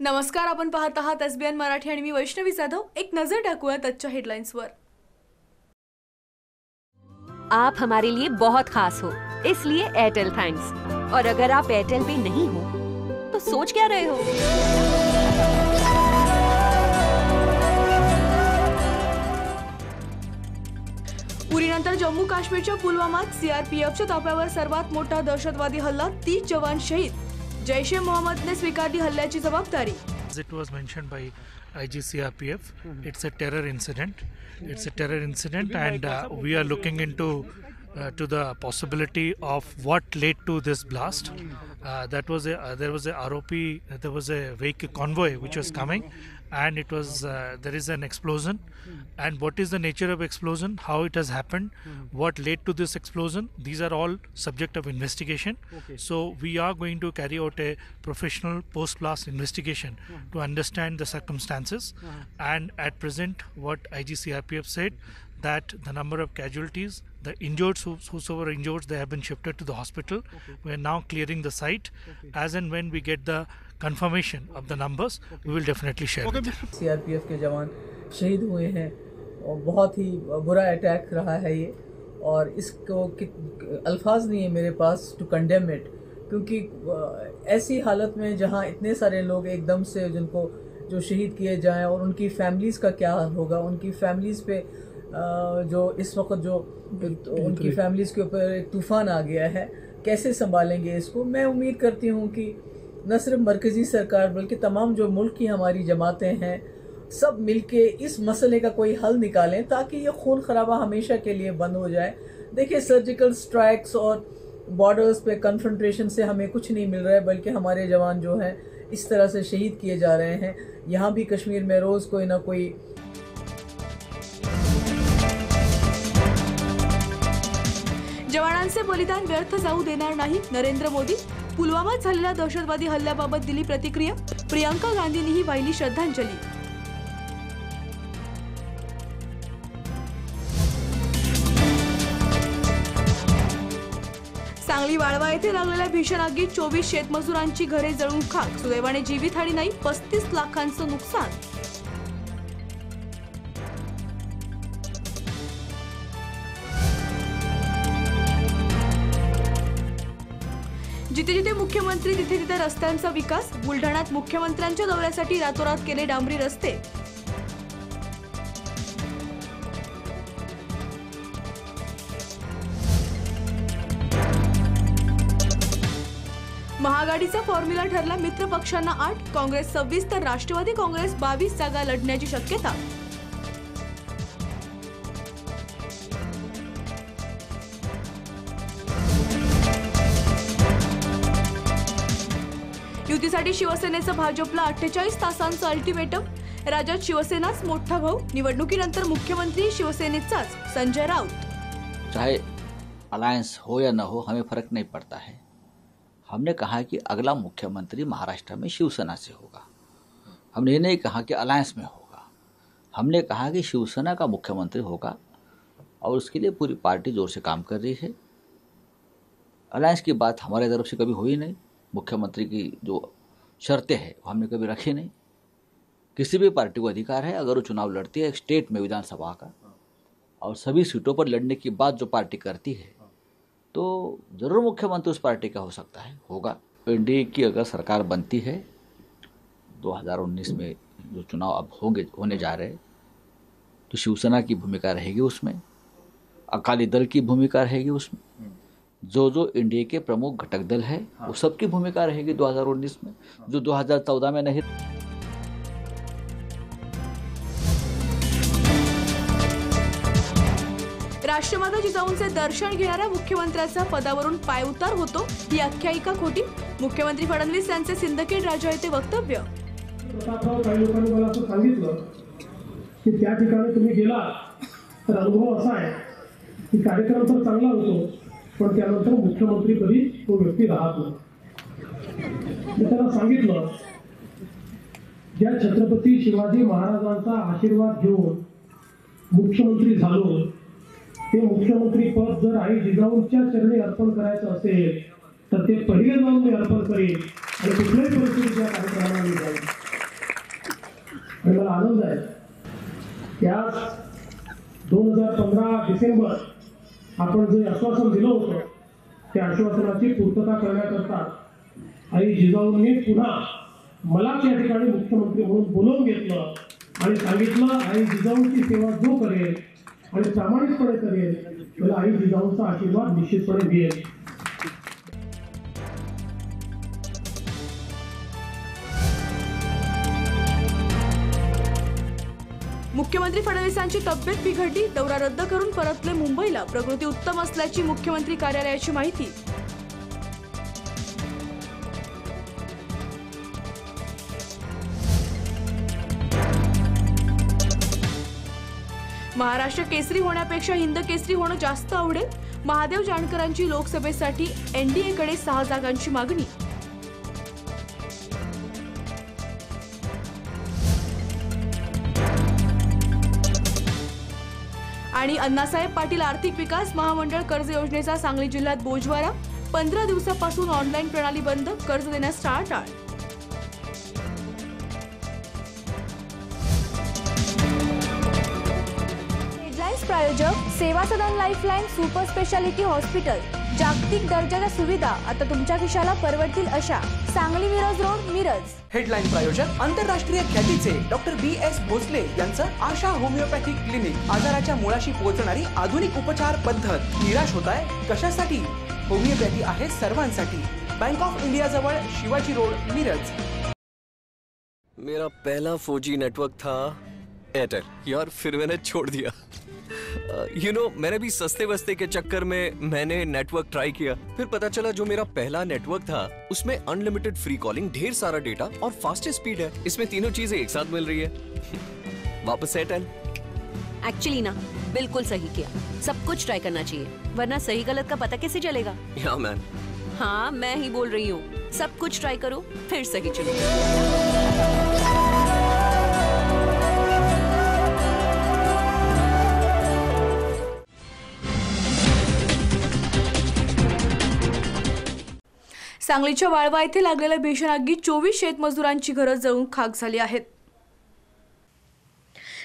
नमस्कार, आपण पाहत आहात SBN मराठी आणि मी वैष्णवी जाधव। एक नजर टाकूयात आजच्या हेडलाइन्सवर। आप हमारे लिए बहुत खास हो, इसलिए एयरटेल थैंक्स। और अगर आप एयरटेल पे नहीं हो तो सोच क्या रहे हो? उरीनंतर जम्मू काश्मीरच्या पुलवामात CRPFच्या ताफ्यावर सर्वात मोठा दहशतवादी हल्ला, 30 जवान शहीद। जैश ए मोहम्मदने स्वीकारली हल्ल्याची जबाबदारी। It was mentioned by IG CRPF. It's a terror incident. It's a terror incident, and we are looking into to the possibility of what led to this blast. There was a ROP. There was a vehicle convoy which was coming, and it was there is an explosion. And what is the nature of explosion? How it has happened? What led to this explosion? These are all subject of investigation. So we are going to carry out a professional post-blast investigation to understand the circumstances. And at present, what IG CRPF said, that the number of casualties, the injured, whosoever injured, they have been shifted to the hospital. We are now clearing the site. As and when we get the confirmation of the numbers, we will definitely share it. CRPF के जवान शहीद हुए हैं और बहुत ही बुरा attack रहा है ये, और इसको अल्फाज नहीं है मेरे पास टू कंडेम इट, क्योंकि ऐसी हालत में जहाँ इतने सारे लोग एकदम से जिनको जो शहीद किए जाएं, और उनकी फैमिलीज़ का क्या हाल होगा, उनकी फैमिलीज़ पे जो इस वक्त जो उनकी फैमिलीज़ के ऊपर एक तूफ़ान आ गया है, कैसे संभालेंगे इसको। मैं उम्मीद करती हूँ कि न सिर्फ मरकज़ी सरकार बल्कि तमाम जो मुल्क की हमारी जमातें हैं, सब मिलके इस मसले का कोई हल निकालें ताकि ये खून खराबा हमेशा के लिए बंद हो जाए। देखिए, सर्जिकल स्ट्राइक्स और बॉर्डर्स पे कन्फ्रंटेशन से हमें कुछ नहीं मिल रहा है, बल्कि हमारे जवान जो हैं इस तरह से शहीद किए जा रहे हैं। यहाँ भी कश्मीर में रोज़ कोई ना कोई जवानांचे बलिदान व्यर्थ जाऊ देणार नाही, नरेंद्र मोदी। पुलवामात झालेल्या दहशतवादी हल्ल्याबाबत दिली प्रतिक्रिया, प्रियंका गांधींनीही वाहिली श्रद्धांजली। सांगली वाळवा येथे लागलेल्या भीषण आगीत 24 शेतमजुरांची घरे जळून खाक। सुदैवाने जीवितहानी नाही, 35 लाखांचं नुकसान। जिथे जिथे मुख्यमंत्री तिथे तिथे रस्त्यांचा विकास। बुलढाण्यात मुख्यमंत्र्यांच्या दौऱ्यासाठी रातोरात केले डांबरी रस्ते। महाआघाडीचा फॉर्म्युला ठरला, मित्र पक्षांना 8, काँग्रेस 26 तर राष्ट्रवादी काँग्रेस 22 जागा लढण्याची शक्यता। युतीसाठी शिवसेनेचं भाजपला 48 तासांचं अल्टिमेटम। राज्यात शिवसेनाच मोठा भाऊ, निवडणुकीनंतर मुख्यमंत्री शिवसेनेचाच, संजय राऊत। चाहे अलायंस हो या न हो, हमें फर्क नहीं पड़ता है। हमने कहा कि अगला मुख्यमंत्री महाराष्ट्र में शिवसेना से होगा। हमने ये नहीं कहा कि अलायंस में होगा। हमने कहा कि शिवसेना का मुख्यमंत्री होगा, और उसके लिए पूरी पार्टी जोर से काम कर रही है। अलायंस की बात हमारे तरफ से कभी हुई नहीं। मुख्यमंत्री की जो शर्तें हैं वो हमने कभी रखी नहीं। किसी भी पार्टी को अधिकार है, अगर वो चुनाव लड़ती है एक स्टेट में विधानसभा का, और सभी सीटों पर लड़ने की बात जो पार्टी करती है, तो ज़रूर मुख्यमंत्री उस पार्टी का हो सकता है, होगा। एनडीए की अगर सरकार बनती है 2019 में, जो चुनाव अब होने जा रहे हैं, तो शिवसेना की भूमिका रहेगी उसमें, अकाली दल की भूमिका रहेगी उसमें, जो एनडीए के प्रमुख घटक दल है वो सबकी भूमिका रहेगी 2019 में, जो 2014 में नहीं। राष्ट्रमाता जिजाऊंचे दर्शन घेणाऱ्या मुख्यमंत्र्याचा पदावरून पायउतार होतो, ही आख्यायिका खोटी। मुख्यमंत्री फडणवीस यांचे सिंदखेड राजा येथे वक्तव्य। काही लोकांनी मला असं सांगितलं की त्या ठिकाणी तुम्ही गेला तर अनुभव असा आहे की कार्यक्रम तर चांगला होतो, पण त्यानंतर मुख्यमंत्री पदी तो व्यक्ती राहत नाही। मी त्यांना सांगितलं, ज्या छत्रपती शिवाजी महाराजांचा आशीर्वाद घेऊन मुख्यमंत्री झालो, ते मुख्यमंत्री पद जर आई जिजाऊंच्या चरणी अर्पण करायचं असेल तर ते पहिले जाऊन मी अर्पण करेन आणि कुठल्याही परिस्थितीत या कार्यक्रमाला मी जाईन। आणि मला आनंद आहे त्या 2015 डिसेंबर आपण जे आश्वासन दिलं होतं त्या आश्वासनाची पूर्तता करण्याकरता आई जिजाऊंनी पुन्हा मला त्या ठिकाणी मुख्यमंत्री म्हणून बोलवून घेतलं आणि सांगितलं आई जिजाऊंची सेवा जो करेल आणि प्रामाणिकपणे करेल त्याला आई जिजाऊंचा आशीर्वाद निश्चितपणे मिळेल. मुख्यमंत्री फडणवीसांची तब्येत बिघडली, दौरा रद्द करून परतले मुंबईला. प्रकृती उत्तम असल्याची मुख्यमंत्री कार्यालयाची माहिती. महाराष्ट्र केसरी होण्यापेक्षा हिंद केसरी होणं जास्त आवडेल. महादेव जानकरांची लोकसभेसाठी एनडीएकडे 6 जागांची मागणी. आणि अण्णासाहेब पाटील आर्थिक विकास महामंडळ कर्ज योजनेचा सांगली जिल्ह्यात बोजवारा. 15 दिवसापासून ऑनलाईन प्रणाली बंद, कर्ज देण्यास टाळाटाळ. हेडलाईन्स प्रायोजक सेवा सदन लाईफलाईन सुपर स्पेशालिटी हॉस्पिटल. जागतिक दर्जाच्या सुविधा आता तुमच्या खिशाला परवडतील अशा. सांगली मिरज रोड, मिरज. हेडलाईन प्रायोजक आंतरराष्ट्रीय ख्यातीचे डॉक्टर BS भोसले यांचं आशा होमिओपॅथिक क्लिनिक. आजाराच्या मुळाशी पोहोचणारी आधुनिक उपचार पद्धत. निराश होताय कशासाठी? होमिओपॅथी आहे सर्वांसाठी. बँक ऑफ इंडिया जवळ शिवाजी रोड, मिरज. मेरा पहला 4G नेटवर्क था एयरटेल यार, फिर मैंने छोड़ दिया. मैंने भी सस्ते वस्ते के चक्कर में मैंने नेटवर्क ट्राई किया. फिर पता चला जो मेरा पहला नेटवर्क था उसमें अनलिमिटेड फ्री कॉलिंग, ढेर सारा डेटा और फास्टेस्ट स्पीड है. इसमें तीनों चीजें एक साथ मिल रही है. वापस एयरटेल. एक्चुअली ना, बिल्कुल सही किया. सब कुछ ट्राई करना चाहिए, वरना सही गलत का पता कैसे चलेगा? या मैन. हाँ, मैं ही बोल रही हूँ. सब कुछ ट्राई करो, फिर सही चलो. सांगलीच्या वाळवा येथे लागलेल्या भीषण आगीत 24 शेतमजुरांची घरं जळून खाक झाली आहेत.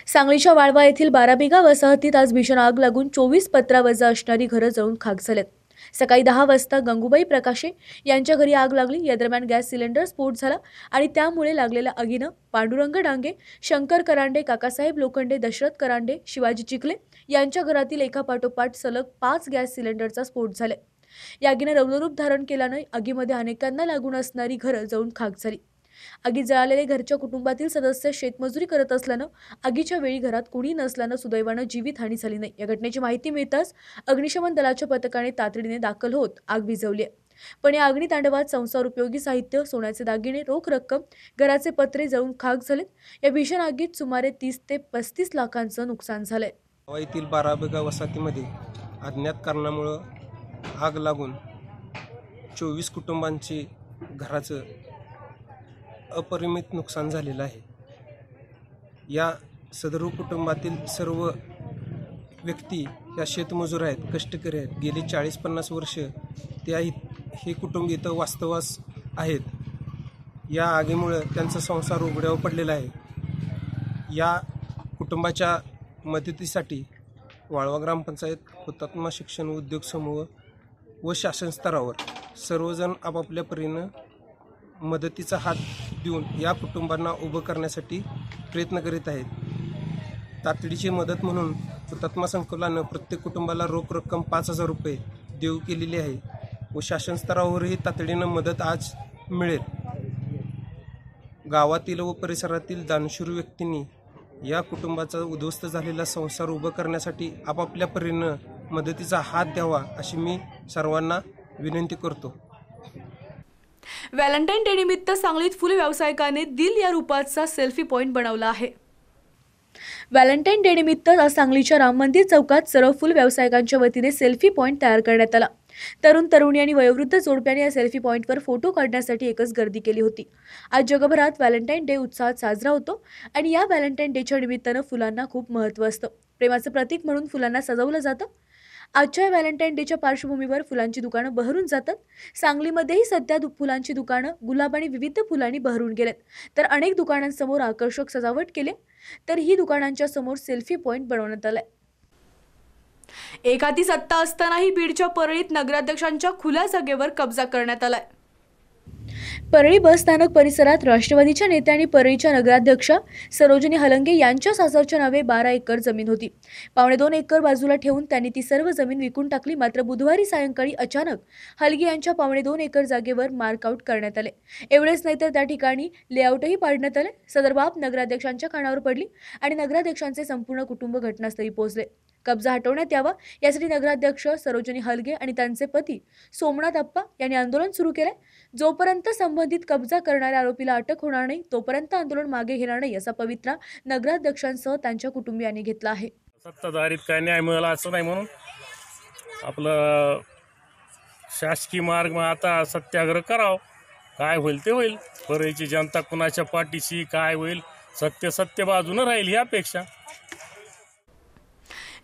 सांगलीच्या वाळवा येथील 12 बिघा वसाहतीत आज भीषण आग लागून 24 पत्रावजा असणारी घरं जळून खाक झालेत. सकाळी 10 वाजता गंगूबाई प्रकाशे यांच्या घरी आग लागली. या दरम्यान गॅस सिलेंडर स्फोट झाला आणि त्यामुळे लागलेल्या आगीनं पांडुरंग डांगे, शंकर करांडे, काकासाहेब लोखंडे, दशरथ करांडे, शिवाजी चिखले यांच्या घरातील एकापाठोपाठ सलग 5 गॅस सिलेंडरचा स्फोट झाले. या आगीने रौद्ररूप धारण केल्यानं आगीमध्ये अनेकांना लागून असणारी घरं जळून खाक झाली. आगीत जळालेले घरच्या कुटुंबातील सदस्य शेतमजुरी करत असल्यानं आगीच्या वेळी घरात कोणी नसल्यानं सुदैवानं जीवितहानी झाली नाही. या घटनेची माहिती मिळताच अग्निशमन दलाच्या पथकाने तातडीने दाखल होत आग विझवली आहे. पण या अग्नितांडवात संसार उपयोगी साहित्य, सोन्याचे दागिने, रोख रक्कम, घराचे पत्रे जळून खाक झालेत. या भीषण आगीत सुमारे 30 ते 35 लाखांचं नुकसान झालंय. येथील 12 बिघा वसाहतीमध्ये अज्ञात कारणामुळे आग लागून 24 कुटुंबांची घराचं अपरिमित नुकसान झालेलं आहे. या सदर कुटुंबातील सर्व व्यक्ती या शेतमजूर आहेत, कष्टकरी आहेत. गेली 40-50 वर्ष हे कुटुंब इथं वास्तवास आहेत. या आगीमुळे त्यांचा संसार उघड्यावर पडलेला आहे. या कुटुंबाच्या मदतीसाठी वाळवा ग्रामपंचायत, हुतात्मा शिक्षण उद्योग समूह व शासन स्तरावर सर्वजण आपापल्या परीनं मदतीचा हात देऊन या कुटुंबांना उभं करण्यासाठी प्रयत्न करीत आहेत. तातडीची मदत म्हणून हुतात्मा संकुलानं प्रत्येक कुटुंबाला रोख रक्कम 5,000 रुपये देऊ केलेली आहे व शासन स्तरावरही तातडीनं मदत आज मिळेल. गावातील व परिसरातील दानशूर व्यक्तींनी या कुटुंबाचा उद्ध्वस्त झालेला संसार उभं करण्यासाठी आपापल्या परीनं मदतीचा हात द्यावा अशी मी सर्वांना विनंती करतो. व्हॅलेंटाईन डे निमित्त सांगलीत फुल व्यावसायिकाने दिल या रूपाचा सेल्फी पॉइंट बनवला आहे. व्हॅलेंटाईन डे निमित्त आज सांगलीच्या राम मंदिर चौकात सर्व फुल व्यावसायिकांच्या वतीने सेल्फी पॉइंट तयार करण्यात आला. तरुण तरुणी आणि वयोवृद्ध जोडप्याने या सेल्फी पॉइंटवर फोटो काढण्यासाठी एकच गर्दी केली होती. आज जगभरात व्हॅलेंटाईन डे उत्साहात साजरा होतो आणि या व्हॅलेंटाईन डेच्या निमित्तानं फुलांना खूप महत्त्व असतं. प्रेमाचं प्रतीक म्हणून फुलांना सजवलं जातं. आजच्या व्हॅलेंटाईन डेच्या पार्श्वभूमीवर फुलांची दुकानं बहरून जातात. सांगलीमध्येही सध्या फुलांची दुकानं गुलाब आणि विविध फुलांनी बहरून गेलेत. तर अनेक दुकानांसमोर आकर्षक सजावट केली, तर ही दुकानांच्या समोर सेल्फी पॉइंट बनवण्यात आलाय. एक हाती सत्ता असतानाही बीडच्या परळीत नगराध्यक्षांच्या खुल्या जागेवर कब्जा करण्यात आलाय. परळी बस स्थानक परिसरात राष्ट्रवादीच्या नेत्या आणि परळीच्या नगराध्यक्षा सरोजिनी हलंगे यांच्या सासरच्या नावे 12 एकर जमीन होती. 2.25 एकर बाजूला ठेवून त्यांनी ती सर्व जमीन विकून टाकली. मात्र बुधवारी सायंकाळी अचानक हलगे यांच्या 2.25 एकर जागेवर मार्कआउट करण्यात आले. एवढेच नाही तर त्या ठिकाणी लेआउटही पाडण्यात आले. सदर बाब नगराध्यक्षांच्या कानावर पडली आणि नगराध्यक्षांचे संपूर्ण कुटुंब घटनास्थळी पोहोचले. कब्जा हटवण्यात यावा यासाठी नगराध्यक्ष सरोजिनी हलगे आणि त्यांचे पती सोमनाथ अप्पा यांनी आंदोलन सुरू केले. जोपर्यंत संबंधित कब्जा करणाऱ्या आरोपीला अटक होणार नाही तोपर्यंत आंदोलन मागे घेणार नाही असा पवित्रा नगराध्यक्षांसह त्यांच्या कुटुंबियांनी घेतला आहे. सत्ताधारीत काय न्याय मिळाला असं नाही म्हणून आपलं शासकीय मार्ग मग आता सत्याग्रह करावं. काय होईल ते होईल. परळीची जनता कुणाच्या पाठीशी काय होईल सत्य बाजूनं राहील ही अपेक्षा.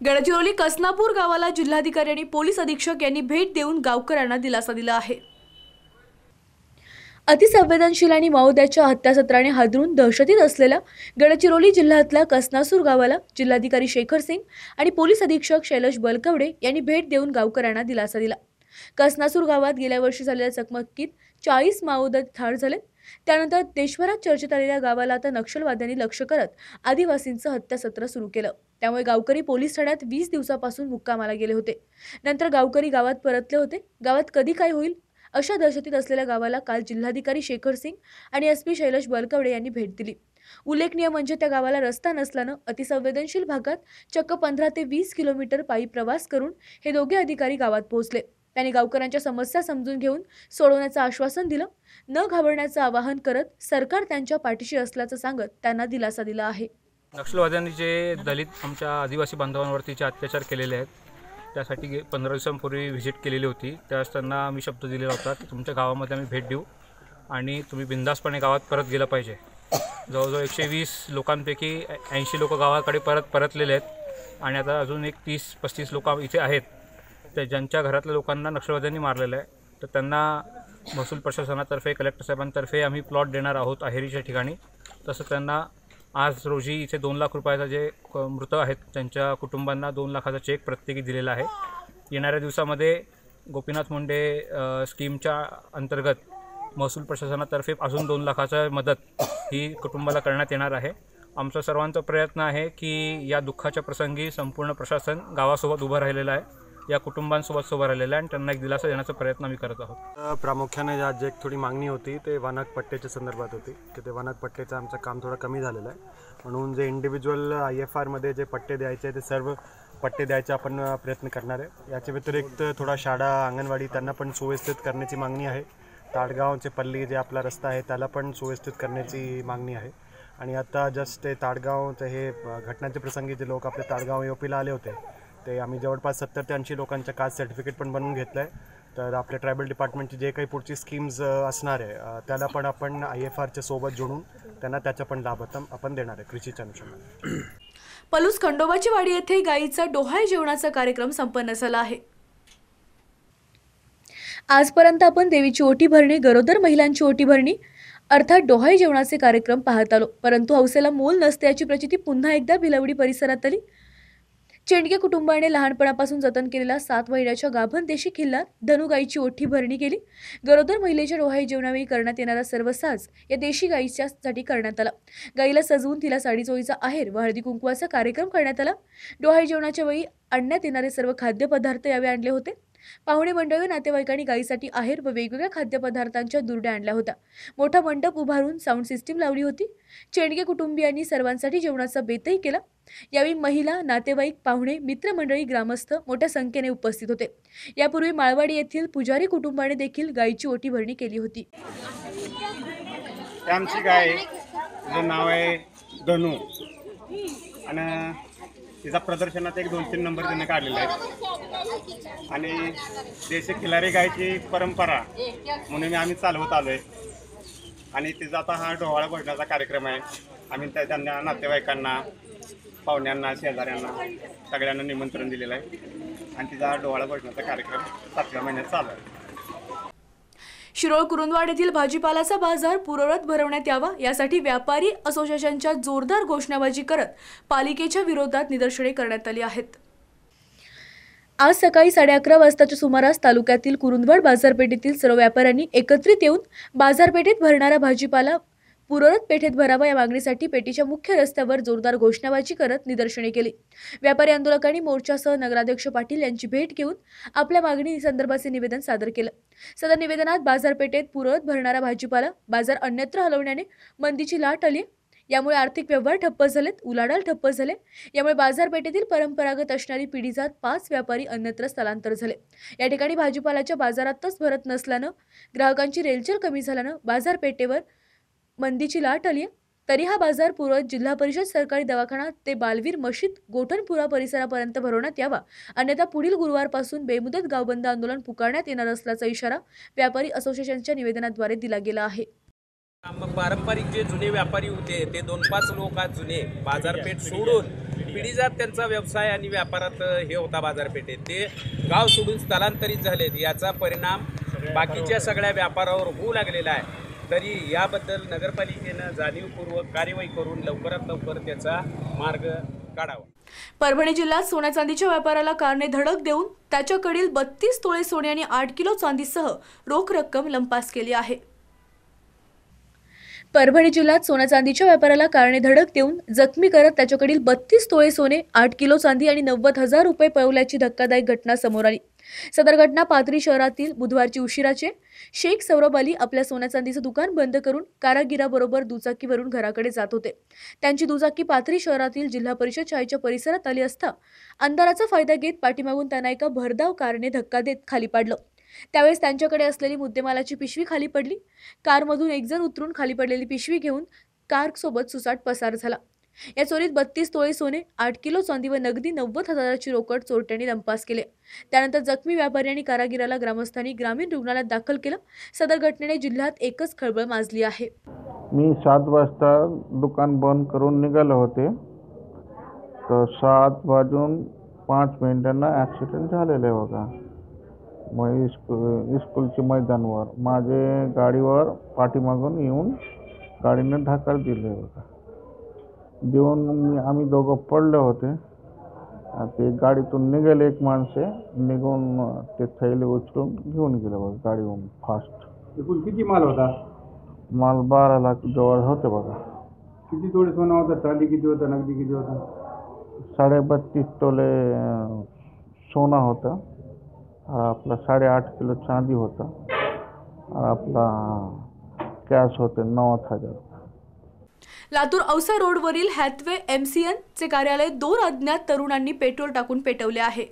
गडचिरोली कसनापूर गावाला जिल्हाधिकारी आणि पोलीस अधीक्षक यांनी भेट देऊन गावकऱ्यांना दिलासा दिला आहे. अतिसंवेदनशील आणि माओवाद्याच्या हत्यासत्राने हादरून दहशतीत असलेल्या गडचिरोली जिल्ह्यातल्या कसनासूर गावाला जिल्हाधिकारी शेखर सिंग आणि पोलीस अधीक्षक शैलेश बलकवडे यांनी भेट देऊन गावकऱ्यांना दिलासा दिला. कसनासूर गावात गेल्या वर्षी झालेल्या चकमकीत 40 माओवादी ठार झाले. त्यानंतर देशभरात चर्चेत आलेल्या गावाला आता नक्षलवाद्यांनी लक्ष करत आदिवासींचं हत्यासत्र सुरू केलं. त्यामुळे गावकरी पोलीस ठाण्यात 20 दिवसापासून मुक्कामाला गेले होते. नंतर गावकरी गावात परतले होते. गावात कधी काय होईल अशा दहशतीत असलेल्या गावाला काल जिल्हाधिकारी शेखर सिंग आणि एसपी शैलेश बलकवडे यांनी भेट दिली. उल्लेखनीय म्हणजे त्या गावाला रस्ता नसल्यानं अतिसंवेदनशील भागात चक्क 15 ते 20 किलोमीटर पायी प्रवास करून हे दोघे अधिकारी गावात पोहोचले. त्यांनी गावकऱ्यांच्या समस्या समजून घेऊन सोडवण्याचं आश्वासन दिलं. न घाबरण्याचं आवाहन करत सरकार त्यांच्या पाठीशी असल्याचं सांगत त्यांना दिलासा दिला आहे. नक्षलवाद्यांनी जे दलित आमच्या आदिवासी बांधवांवरती जे अत्याचार केलेले आहेत त्यासाठी 15 दिवसांपूर्वी व्हिजिट केलेली होती. त्यावेळेस त्यांना आम्ही शब्द दिलेला होता की तुमच्या गावामध्ये आम्ही भेट देऊ आणि तुम्ही बिंदासपणे गावात परत गेलं पाहिजे. जवळजवळ 120 लोकांपैकी 80 लोक गावाकडे परतलेले आहेत आणि आता अजून एक 30-35 लोक इथे आहेत ते ज्यांच्या घरातल्या लोकांना नक्षलवाद्यांनी मारलेलं आहे. तर त्यांना महसूल प्रशासनातर्फे कलेक्टर साहेबांतर्फे आम्ही प्लॉट देणार आहोत अहेरीच्या ठिकाणी. तसं त्यांना आज रोजी इथे 2 लाख रुपयाचा जे मृत आहेत त्यांच्या कुटुंबांना 2 लाखाचा चेक प्रत्येकी दिलेला आहे. येणाऱ्या दिवसामध्ये गोपीनाथ मुंडे स्कीमच्या अंतर्गत महसूल प्रशासनातर्फे अजून 2 लाखाचा मदत ही कुटुंबाला करण्यात येणार आहे. आमचा सर्वांचा प्रयत्न आहे की या दुःखाच्या प्रसंगी संपूर्ण प्रशासन गावासोबत उभं राहिलेलं आहे, या कुटुंबांसोबत उभं राहिलेलं आहे आणि त्यांना एक दिलासा देण्याचा प्रयत्न आम्ही करत आहोत. प्रामुख्याने आज एक थोडी मागणी होती ते वानकपट्ट्याच्या संदर्भात होती की ते वानकपट्ट्याचं आमचं काम थोडं कमी झालेलं आहे. म्हणून जे इंडिव्हिज्युअल IFRमध्ये जे पट्टे द्यायचे ते सर्व पट्टे द्यायचे आपण प्रयत्न करणार आहे. याच्या व्यतिरिक्त थोडा शाळा अंगणवाडी त्यांना पण सुव्यवस्थित करण्याची मागणी आहे. ताडगावचे पल्ली जे आपला रस्ता आहे त्याला पण सुव्यवस्थित करण्याची मागणी आहे. आणि आता जस्ट ते ताडगावचं हे घटनाच्या प्रसंगी जे लोक आपले ताडगाव OPला आले होते ते आम्ही जवळपास 70 ते 80 लोकांच्या कास्ट सर्टिफिकेट पण बनवून घेतलं आहे. तर आपल्या ट्रायबल डिपार्टमेंटची जे काही पुढची स्कीम्स असणार आहे त्याला पण आपण IFRच्या सोबत जोडून त्यांना त्याचा पण लाभ आपण देणार आहे कृषीच्या अनुषंगाने. पलूस खंडोबाची वाडी येथे गायीचा डोहाळे जेवणाचा कार्यक्रम संपन्न झाला आहे. आजपर्यंत आपण देवीची ओटी भरणी, गरोदर महिलांची ओटी भरणी अर्थात डोहाळे जेवणाचे कार्यक्रम पाहत आलो, परंतु हौसेला मोल नसते याची प्रचिती पुन्हा एकदा भिलवडी परिसरात आली. चेंडके कुटुंबाने लहानपणापासून जतन केलेल्या 7 महिन्याच्या गाभण देशी खिल्लार धनु गायीची ओठी भरणी केली. गरोदर महिलेच्या डोहाळे जेवणावेळी करण्यात येणारा सर्व साज या देशी गायीच्यासाठी करण्यात आला. गायीला सजवून तिला साडी चोळीचा आहेर व हळदी कुंकवाचा कार्यक्रम करण्यात आला. डोहाळे जेवणाच्या वेळी आणण्यात येणारे सर्व खाद्यपदार्थ यावेळी आणले होते. पाहुणे मंडळी व नातेवाईकांनी गायीसाठी आहेर व वेगवेगळ्या खाद्यपदार्थांच्या दुरड्या आणल्या होत्या. मोठा मंडप उभारून साऊंड सिस्टीम लावली होती. चेंडके कुटुंबियांनी सर्वांसाठी जेवणाचा बेतही केला. यावेळी महिला, नातेवाईक, पाहुणे, मित्रमंडळी, ग्रामस्थ मोठ्या संख्येने उपस्थित होते. यापूर्वी माळवाडी येथील पुजारी कुटुंबाने देखील गायीची ओटी भरणी केली होती. आमची गाय तिचं नाव आहे धनु आणि तिचा प्रदर्शनात 1-2-3 नंबर त्याने काढलेला आहे. आणि देशी खिलारी गायची परंपरा म्हणून आम्ही चालवत आलो आहे. आणि तिचा आता हा डोहाळे भरण्याचा कार्यक्रम आहे. आम्ही त्यांना नातेवाईकांना, पाहुण्यांना, शेजाऱ्यांना सगळ्यांना निमंत्रण दिलेलं आहे. आणि तिचा डोहाळा पडण्याचा कार्यक्रम 7व्या महिन्यात चालू आहे. शिरोळ कुरुंदवाड येथील भाजीपाल्याचा बाजार पूर्ववत भरवण्यात यावा यासाठी व्यापारी असोसिएशनच्या जोरदार घोषणाबाजी करत पालिकेच्या विरोधात निदर्शने करण्यात आली आहेत. आज सकाळी 11:30 वाजताच्या सुमारास तालुक्यातील कुरुंदवाड बाजारपेठेतील सर्व व्यापाऱ्यांनी एकत्रित येऊन बाजारपेठेत भरणारा भाजीपाला पूर्ववत पेठेत भरावा या मागणीसाठी पेठेच्या मुख्य रस्त्यावर जोरदार घोषणाबाजी करत निदर्शने केली. व्यापारी आंदोलकांनी मोर्चासह नगराध्यक्ष पाटील यांची भेट घेऊन आपल्या मागणी संदर्भाचे निवेदन सादर केलं. सदर निवेदनात बाजारपेठेत पूर्ववत भरणारा भाजीपाला बाजार अन्यत्र हलवण्याने मंदीची लाट आली. यामुळे आर्थिक व्यवहार ठप्प झालेत, उलाढाल ठप्प झाले. यामुळे बाजारपेठेतील परंपरागत असणारी पिढीजात 5 व्यापारी अन्यत्र स्थलांतर झाले. या ठिकाणी भाजीपाल्याच्या बाजारातच भरत नसल्यानं ग्राहकांची रेलचेल कमी झाल्यानं बाजारपेठेवर मंदीची लाट आली. तरी हा बाजार पूर्ववत जिल्हा परिषद सरकारी दवाखाना ते बालवीर मशीद गोठणपुरा परिसरापर्यंत भरवण्यात यावा, अन्यथा पुढील गुरुवारपासून बेमुदत गावबंद आंदोलन पुकारण्यात येणार असल्याचा इशारा व्यापारी असोसिएशनच्या निवेदनाद्वारे दिला गेला आहे. पारंपरिक जे जुने व्यापारी होते ते 2-5 लोक आज जुने बाजारपेठ सोडून पिढीजात त्यांचा व्यवसाय आणि व्यापारात हे होता बाजारपेठेत, ते गाव सोडून स्थलांतरित झालेत. याचा परिणाम बाकीच्या सगळ्या व्यापारावर होऊ लागलेला आहे. तरी याबद्दल नगरपालिकेनं जाणीवपूर्वक कार्यवाही करून लवकरात लवकर त्याचा मार्ग काढावा. परभणी जिल्ह्यात सोन्या चांदीच्या व्यापाराला कारणे धडक देऊन त्याच्याकडील 32 तोळे सोने आणि 8 किलो चांदीसह रोख रक्कम लंपास केली आहे. परभणी जिल्ह्यात सोन्या चांदीच्या व्यापाराला कारणे धडक देऊन जखमी करत त्याच्याकडील 32 तोळे सोने, 8 किलो चांदी आणि 90,000 रुपये पळवल्याची धक्कादायक घटना समोर आली. सदर घटना पाथरी शहरातील बुधवारची उशिराचे शेख सौरभ अली आपल्या सोन्या चांदीचं दुकान बंद करून कारागिराबरोबर दुचाकीवरून घराकडे जात होते. त्यांची दुचाकी पाथरी शहरातील जिल्हा परिषद शाळेच्या परिसरात आली असता अंधाराचा फायदा घेत पाठीमागून त्यांना एका भरधाव कारने धक्का देत खाली पाडलं. त्यावेळेस त्यांच्याकडे असलेली मुद्देमालाची पिशवी खाली पडली. कारमधून एक जण उतरून खाली पडलेली पिशवी घेऊन कारसोबत सुसाट पसार झाला. या चोरीत 32 तोळे सोने, 8 किलो चांदी व नगदी 90,000ची रोकड चोरट्यांनी लंपास केले. त्यानंतर जखमी व्यापारी आणि कारागिराला ग्रामस्थांनी ग्रामीण रुग्णालयात दाखल केलं. सदर घटनेने जिल्ह्यात एकच खळबळ माजली आहे. मी 7 वाजता दुकान बंद करून निघाले होते, तर 7:05 ॲक्सिडेंट झालेलं आहे बघा. मग स्कूलच्या मैदानावर माझे गाडीवर पाठीमागून येऊन गाडीने ढाकर दिले बघा. देऊन आम्ही दोघं पडले होते. ते गाडीतून निघाले, एक माणसे निघून ते थैले उचलून घेऊन गेले बघा गाडीवरून फास्ट. एकूण किती माल होता? माल 12 लाख जवळ होते बघा. किती तोळे सोनं होतं? चांदी किती होतं? नगदी किती होतं? 32.5 तोले सोनं होतं, आपला 8.5 किलो चांदी होता, आपला कॅश होते 90,000. लातूर औसा रोडवरील हॅथवे MCN चे कार्यालय 2 अज्ञात तरुणांनी पेट्रोल टाकून पेटवले आहे.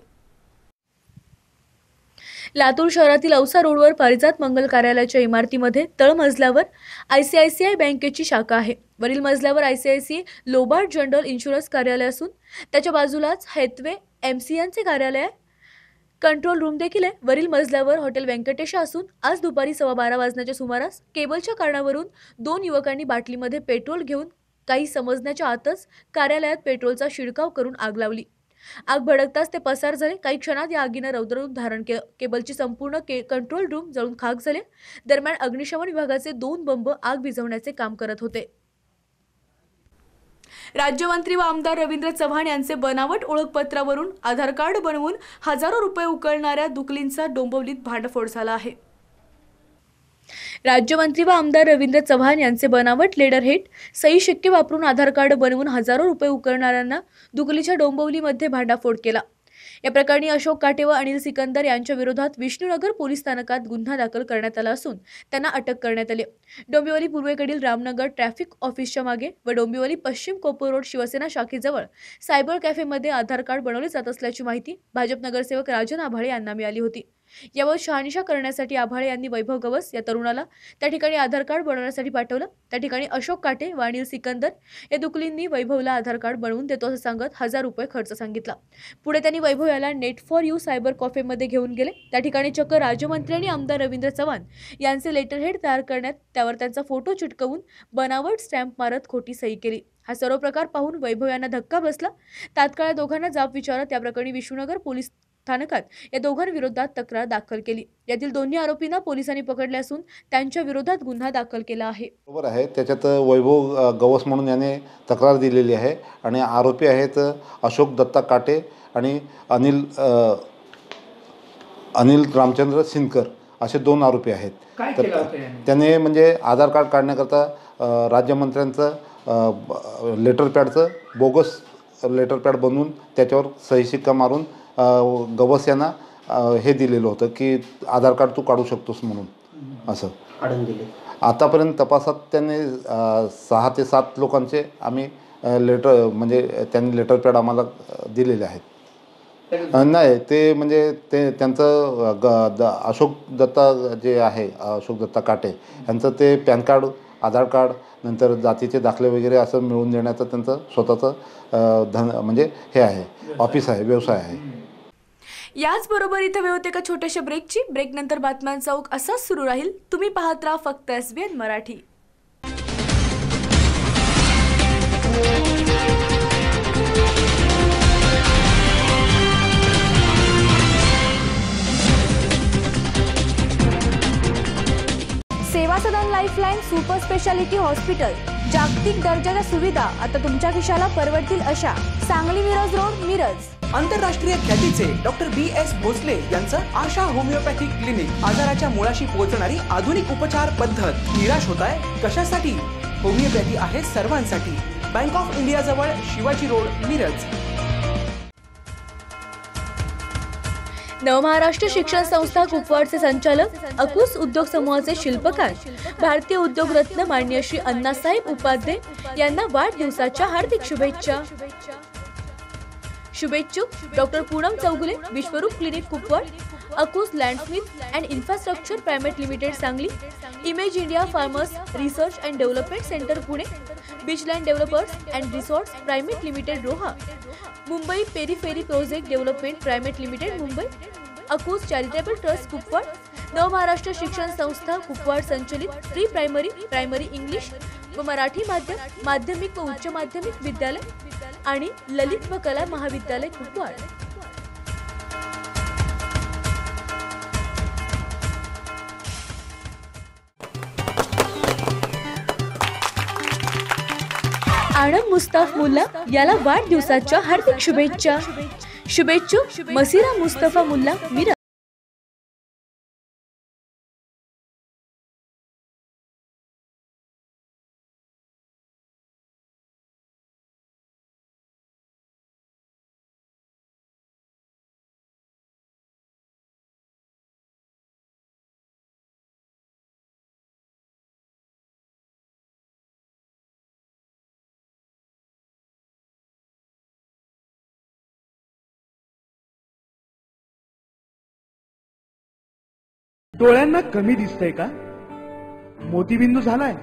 लातूर शहरातील औसा रोडवर पारिजात मंगल कार्यालयाच्या इमारतीमध्ये तळमजल्यावर ICICI बँकेची शाखा आहे. वरील मजल्यावर ICICI लोबार्ड जनरल इन्शुरन्स कार्यालय असून त्याच्या बाजूलाच हॅथवे MCN चे कार्यालय आहे. कंट्रोल रूम देखील आहे. वरील मजल्यावर हॉटेल व्यंकटेश असून आज दुपारी 12:15 वाजण्याच्या सुमारास केबलच्या कारणावरून 2 युवकांनी बाटलीमध्ये पेट्रोल घेऊन काही समजण्याच्या आतच कार्यालयात पेट्रोलचा शिडकाव करून आग लावली. आग भडकताच ते पसार झाले. काही क्षणात या आगीनं रौद्ररूप धारण केलं. केबलची संपूर्ण कंट्रोल रूम जळून खाक झाले. दरम्यान अग्निशमन विभागाचे 2 बंब आग विझवण्याचे काम करत होते. राज्यमंत्री व आमदार रवींद्र चव्हाण यांचे बनावट ओळखपत्रावरून आधार कार्ड बनवून हजारो रुपये उकळणाऱ्या दुकलींचा डोंबिवलीत भांडफोड झाला आहे. राज्यमंत्री व आमदार रवींद्र चव्हाण यांचे बनावट लेडरहेड सही शिक्के वापरून आधार कार्ड बनवून हजारो रुपये उकळणाऱ्यांना दुकलीच्या डोंबिवलीमध्ये भांडाफोड केला. या प्रकरणी अशोक काटे व अनिल सिकंदर यांच्या विरोधात विष्णुनगर पोलीस स्थानकात गुन्हा दाखल करण्यात आला असून त्यांना अटक करण्यात आली. डोंबिवली पूर्वेकडील रामनगर ट्रॅफिक ऑफिसच्या मागे व डोंबिवली पश्चिम कोपर रोड शिवसेना शाखेजवळ सायबर कॅफेमध्ये आधार कार्ड बनवले जात असल्याची माहिती भाजप नगरसेवक राजन आभाळे यांना मिळाली होती. यावर शहानिशा करण्यासाठी आभाळे यांनी वैभव गवस या तरुणाला त्या ठिकाणी आधार कार्ड बनवण्यासाठी पाठवलं. त्या ठिकाणी अशोक काटे व अनिल सिकंदर या दुकलींनी वैभवला आधार कार्ड बनवून देतो असं सांगत 1000 रुपये खर्च सांगितला. पुढे त्यांनी वैभव याला नेट फॉर यू सायबर कॅफेमध्ये घेऊन गेले. त्या ठिकाणी चक्क राज्यमंत्री आणि आमदार रवींद्र चव्हाण यांचे लेटरहेड तयार करण्यात त्यावर त्यांचा फोटो चिटकवून बनावट स्टॅम्प मारत खोटी सही केली. हा सर्व प्रकार पाहून वैभव यांना धक्का बसला. तात्काळ दोघांना जाब विचारत या प्रकरणी विष्णुनगर पोलीस स्थानकात या दोघांविरोधात तक्रार दाखल केली। यातील दोन्ही आरोपींना पोलिसांनी पकडले असून त्यांच्या विरोधात गुन्हा दाखल केला आहे। बरोबर आहे, त्याच्यात वैभव गवस म्हणून याने तक्रार दिलेली आहे आणि आरोपी आहेत अशोक दत्ता काटे आणि अनिल रामचंद्र सिनकर असे 2 आरोपी आहेत। काय केलं होतं याने? त्याने म्हणजे आधार कार्ड काढण्याकरता राज्यमंत्र्यांचं लेटर पॅडचं बोगस लेटर पॅड बनवून त्याच्यावर सही शिक्का मारून गवस यांना हे दिलेलं होतं की आधार कार्ड तू काढू शकतोस म्हणून असं काढून दिले। आतापर्यंत तपासात त्यांनी 6 ते 7 लोकांचे आम्ही लेटर म्हणजे त्यांनी लेटर पॅड आम्हाला दिलेले आहेत। नाही ते म्हणजे ते त्यांचं अशोक दत्ता जे आहे अशोक दत्ता काटे यांचं ते पॅन कार्ड आधार कार्ड नंतर जातीचे दाखले वगैरे असं मिळवून देण्याचं त्यांचं स्वतःचं म्हणजे हे आहे ऑफिस आहे व्यवसाय आहे। याचबरोबर इथं वेळ होते का छोट्याशा ब्रेकची। ब्रेकनंतर बातम्यांचा ओघ असाच सुरू राहील। तुम्ही पाहत राहा फक्त SBN मराठी। सेवा सदन लाईफलाईन सुपर स्पेशालिटी हॉस्पिटल, जागतिक दर्जाच्या सुविधा आता तुमच्या खिशाला परवडतील अशा। सांगली मिरज रोड, मिरज। आंतरराष्ट्रीय ख्यातीचे डॉक्टर BS भोसले यांचं आशा होमिओपॅथिक क्लिनिक, आजाराच्या मुळाशी पोहोचणारी आधुनिक उपचार पद्धत। निराश होताय कशासाठी? होमिओपॅथी आहे सर्वांसाठी। बँक ऑफ इंडिया जवळ, शिवाजी रोड, मिरज। नवमहाराष्ट्र शिक्षण संस्था कुपवाडचे संचालक, अकुस उद्योग समूहाचे शिल्पकार, भारतीय उद्योग रत्न माननीय श्री अण्णासाहेब उपाध्ये यांना वाढदिवसाच्या हार्दिक शुभेच्छा। शुभेच्छुक doctor Poonam Chougule, Vishwaroop clinic Kupwad, Akus Landsmith and infrastructure private limited Sangli, image India farmers research and development centre Pune, Beachland developers and resorts private limited Roha, Mumbai periphery project development private limited Mumbai, Akus charitable trust Kupwad, Navmaharashtra Shikshan Sanstha Kupwad संचलित प्री प्रायमरी, प्रायमरी इंग्लिश व मराठी माध्यम, माध्यमिक व उच्च माध्यमिक विद्यालय आणि ललित व कला महाविद्यालय कुपवाड। आनम मुस्ताफ मुल्ला याला वाढदिवसाच्या हार्दिक शुभेच्छा। शुभेच्छुक मसिरा मुस्तफा मुल्ला, मिरज। डोळ्यांना कमी दिसतंय का? मोतीबिंदू झालाय,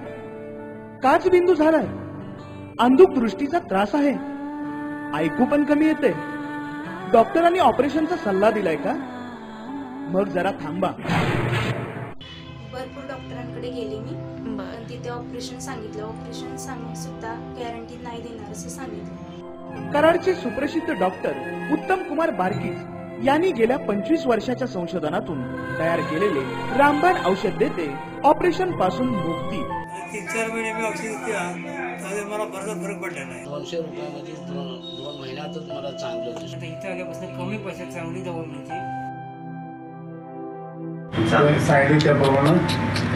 काच बिंदू झालाय, अंधुक दृष्टीचा त्रास आहे, ऐकू पण कमी येते, डॉक्टरांनी ऑपरेशनचा सल्ला दिलाय का? मग जरा थांबा। भरपूर डॉक्टरांकडे गेले मी, पण तिथे ऑपरेशन सांगितलं, ऑपरेशन सांगून सुद्धा गॅरंटी नाही देणार असं सांगितलं। कराडचे सुप्रसिद्ध डॉक्टर उत्तम कुमार बारकीज यांनी गेल्या 25 वर्षाच्या संशोधनातून तयार केलेले रामबाण औषध देते ऑपरेशन पासून मुक्ती। 3-4 महिने मी औषध घेतली, मला बराच फरक पडला नाही। 200 रुपयामध्ये 2 महिन्यातच मला चांगलं होतं। इथे आल्यापासून कमी पैशात चांगली दवा मिळते। सांगितलं त्याप्रमाणे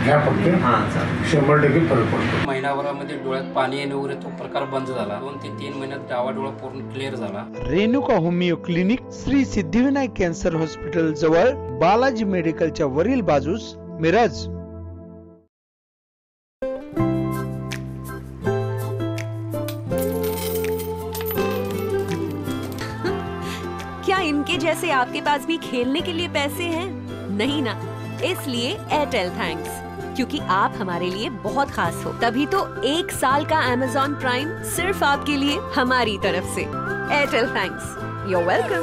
ह्या फक्त 100% फरक पडतो। महिनाभरामध्ये डोळ्यात पाणी येणे वगैरे तो प्रकार बंद झाला। 2 ते 3 महिन्यात डावा डोळा पूर्ण क्लिअर झाला। Renuka homeo clinic, Shri Siddhivinayak cancer hospital जवळ, बालाजी मेडिकलच्या वरील बाजूस, मिरज। क्या इनके जैसे आपके पास भी खेलने के लिए पैसे हैं? नहीं ना, इसलिए एयरटेल थैंक्स, क्योंकि आप हमारे लिए बहुत खास हो। तभी तो 1 साल का Amazon प्राइम सिर्फ आपके लिए हमारी तरफ से। Airtel thanks, you are welcome.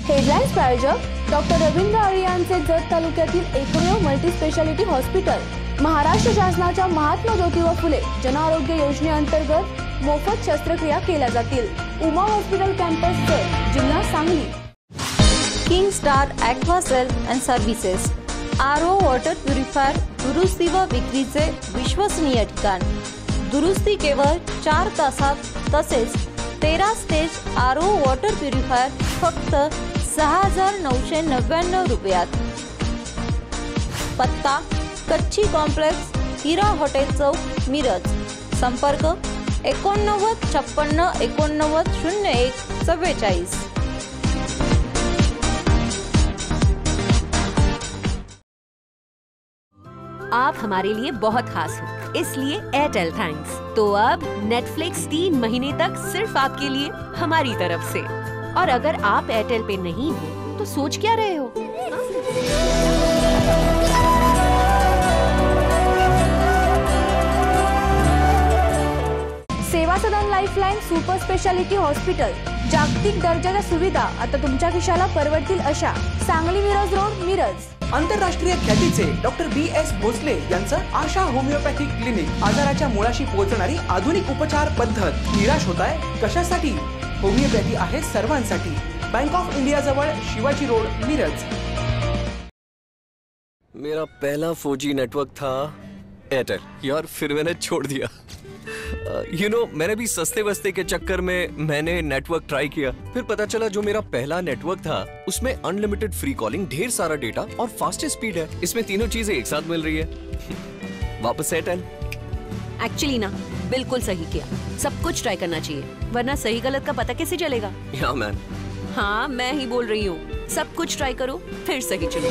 Headlines प्रायोजक डॉक्टर रवींद्र आर्य यांचे जत तालुक्यातील एकमेव मल्टी स्पेशालिटी हॉस्पिटल, महाराष्ट्र शासनाच्या महात्मा ज्योतिबा फुले जनआरोग्य योजनेअंतर्गत मोफत शस्त्रक्रिया केल्या जातील. उमा हॉस्पिटल कॅम्पस जत, जिल्हा Sangli. King star Aquasel and services, RO water purifier दुरुस्ती व विक्रीचे विश्वसनीय ठिकाण. दुरुस्ती केवळ 4 तासात, तसेच 13 स्टेज आरओ वॉटर प्युरिफायर फक्त 6,999 रुपयात. पत्ता कच्ची कॉम्प्लेक्स, हिरा हॉटेल चौक, मिरज. संपर्क 89 56 89 01 44. आप हमारे लिए बहुत खास हो, इसलिए एयरटेल थैंक्स. तो अब नेटफ्लिक्स 3 महीने तक सिर्फ आपके लिए हमारी तरफ से. और अगर आप एयरटेल पे नहीं हो तो सोच क्या रहे हो? सेवा सदन लाईफलाईन सुपर स्पेशालिटी हॉस्पिटल. जागतिक दर्जाच्या सुविधा आता तुमच्या खिशाला परवडतील अशा. सांगली मिरज रोड, मिरज. आंतरराष्ट्रीय ख्यातीचे डॉक्टर BS भोसले यांचं आशा होमिओपॅथिक क्लिनिक. आजाराच्या मुळाशी पोहोचणारी आधुनिक उपचार पद्धत. निराश होताय कशासाठी? होमिओपॅथी आहे सर्वांसाठी. बँक ऑफ इंडिया जवळ, शिवाजी रोड, मिरज. मेरा पहला 4G नेटवर्क था एयरटेल यार, फिर मैंने छोड़ दिया. मैंने भी सस्ते वस्ते के चक्कर में मैंने नेटवर्क ट्राई किया. फिर पता चला जो मेरा पहला नेटवर्क था उसमें अनलिमिटेड फ्री कॉलिंग, ढेर सारा डेटा और फास्टेस्ट स्पीड है. इसमें तीनों चीजें एक साथ मिल रही है. वापस एयरटेल. एक्चुअली ना, बिल्कुल सही किया. सब कुछ ट्राई करना चाहिए, वरना सही गलत का पता कैसे चलेगा? या मैन. हाँ, मैं ही बोल रही हूँ. सब कुछ ट्राई करो, फिर सही चलो.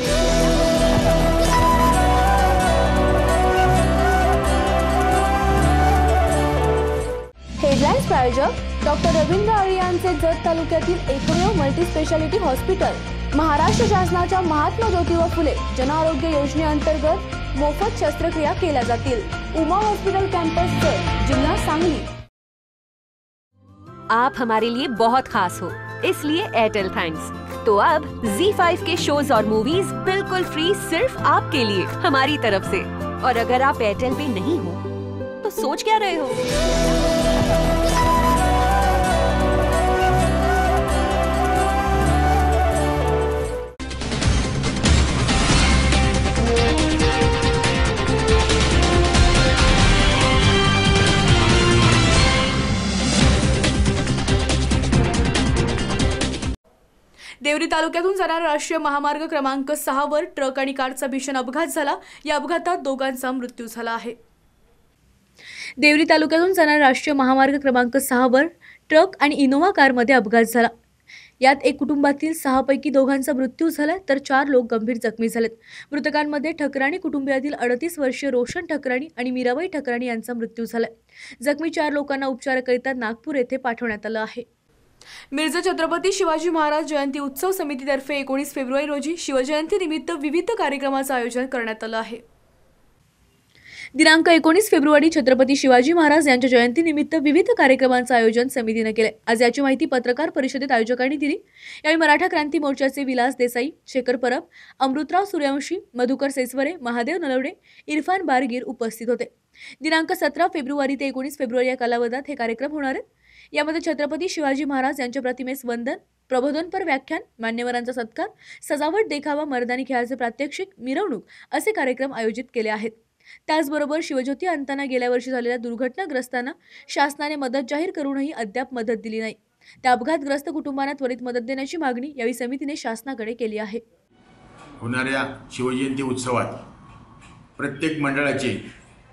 हेडलाईन्स प्रायोजक डॉक्टर रवींद्र आळे यांचे जत तालुक्यातील एकमेव मल्टी स्पेशालिटी हॉस्पिटल. महाराष्ट्र शासनाच्या महात्मा ज्योतिबा फुले जनआरोग्य योजनेअंतर्गत मोफत शस्त्रक्रिया केल्या जातील. उमा हॉस्पिटल कॅम्पस जत, जिल्हा सांगली. आप हमारे लिए बहुत खास हो, इसलिए एयरटेल थैंक्स. तो अब ZEE5 के शोज और मूवीज बिल्कुल फ्री सिर्फ आपके लिए हमारी तरफ से. और अगर आप एयरटेल पे नहीं हो तो सोच क्या रहे हो? देवरी तालुक्यातून जाणारा राष्ट्रीय महामार्ग क्रमांक 6 वर ट्रक आणि कारचा भीषण अपघात झाला. या अपघातात दोघांचा मृत्यू झाला आहे. देवरी तालुक्यातून जाणारा राष्ट्रीय महामार्ग क्रमांक 6 वर ट्रक आणि इनोव्हा कारमध्ये अपघात झाला. यात एक कुटुंबातील 6 पैकी दोघांचा मृत्यू झाला तर 4 लोक गंभीर जखमी झालेत. मृतकांमध्ये ठकराणी कुटुंबियातील 38 वर्षीय रोशन ठकराणी आणि मीराबाई ठकराणी यांचा मृत्यू झाला. जखमी 4 लोकांना उपचाराकरिता नागपूर येथे पाठवण्यात आलं आहे. मिर्झा छत्रपती शिवाजी महाराज जयंती उत्सव समितीतर्फे 19 फेब्रुवारी रोजी शिवजयंती निमित्त विविध कार्यक्रमाचं आयोजन करण्यात आलं आहे. दिनांक 19 फेब्रुवारी छत्रपती शिवाजी महाराज यांच्या जयंतीनिमित्त विविध कार्यक्रमांचं आयोजन समितीने केले. आज याची माहिती पत्रकार परिषदेत आयोजकांनी दिली. यावेळी मराठा क्रांती मोर्चाचे विलास देसाई, शेखर परब, अमृतराव सूर्यवंशी, मधुकर सेसवरे, महादेव नलवडे, इरफान बारगीर उपस्थित होते. दिनांक 17 फेब्रुवारी ते 19 फेब्रुवारी या कालावधीत हे कार्यक्रम होणार आहेत. यामध्ये छत्रपती शिवाजी महाराज यांच्या प्रतिमेस वंदन, प्रबोधनपर व्याख्यान, मान्यवरांचा सत्कार, सजावट, देखावा, मर्दानी खेळाचे प्रात्यक्षिक, मिरवणूक असे कार्यक्रम आयोजित केले आहेत. त्याचबरोबर शिवज्योती अंताना गेल्या वर्षी झालेल्या दुर्घटनाग्रस्तांना शासनाने मदत जाहीर करूनही अद्याप मदत दिली नाही. त्या अपघातग्रस्त कुटुंबांना त्वरित मदत देण्याची मागणी यावेळी समितीने शासनाकडे केली आहे. होणाऱ्या शिवजयंती उत्सवात प्रत्येक मंडळाचे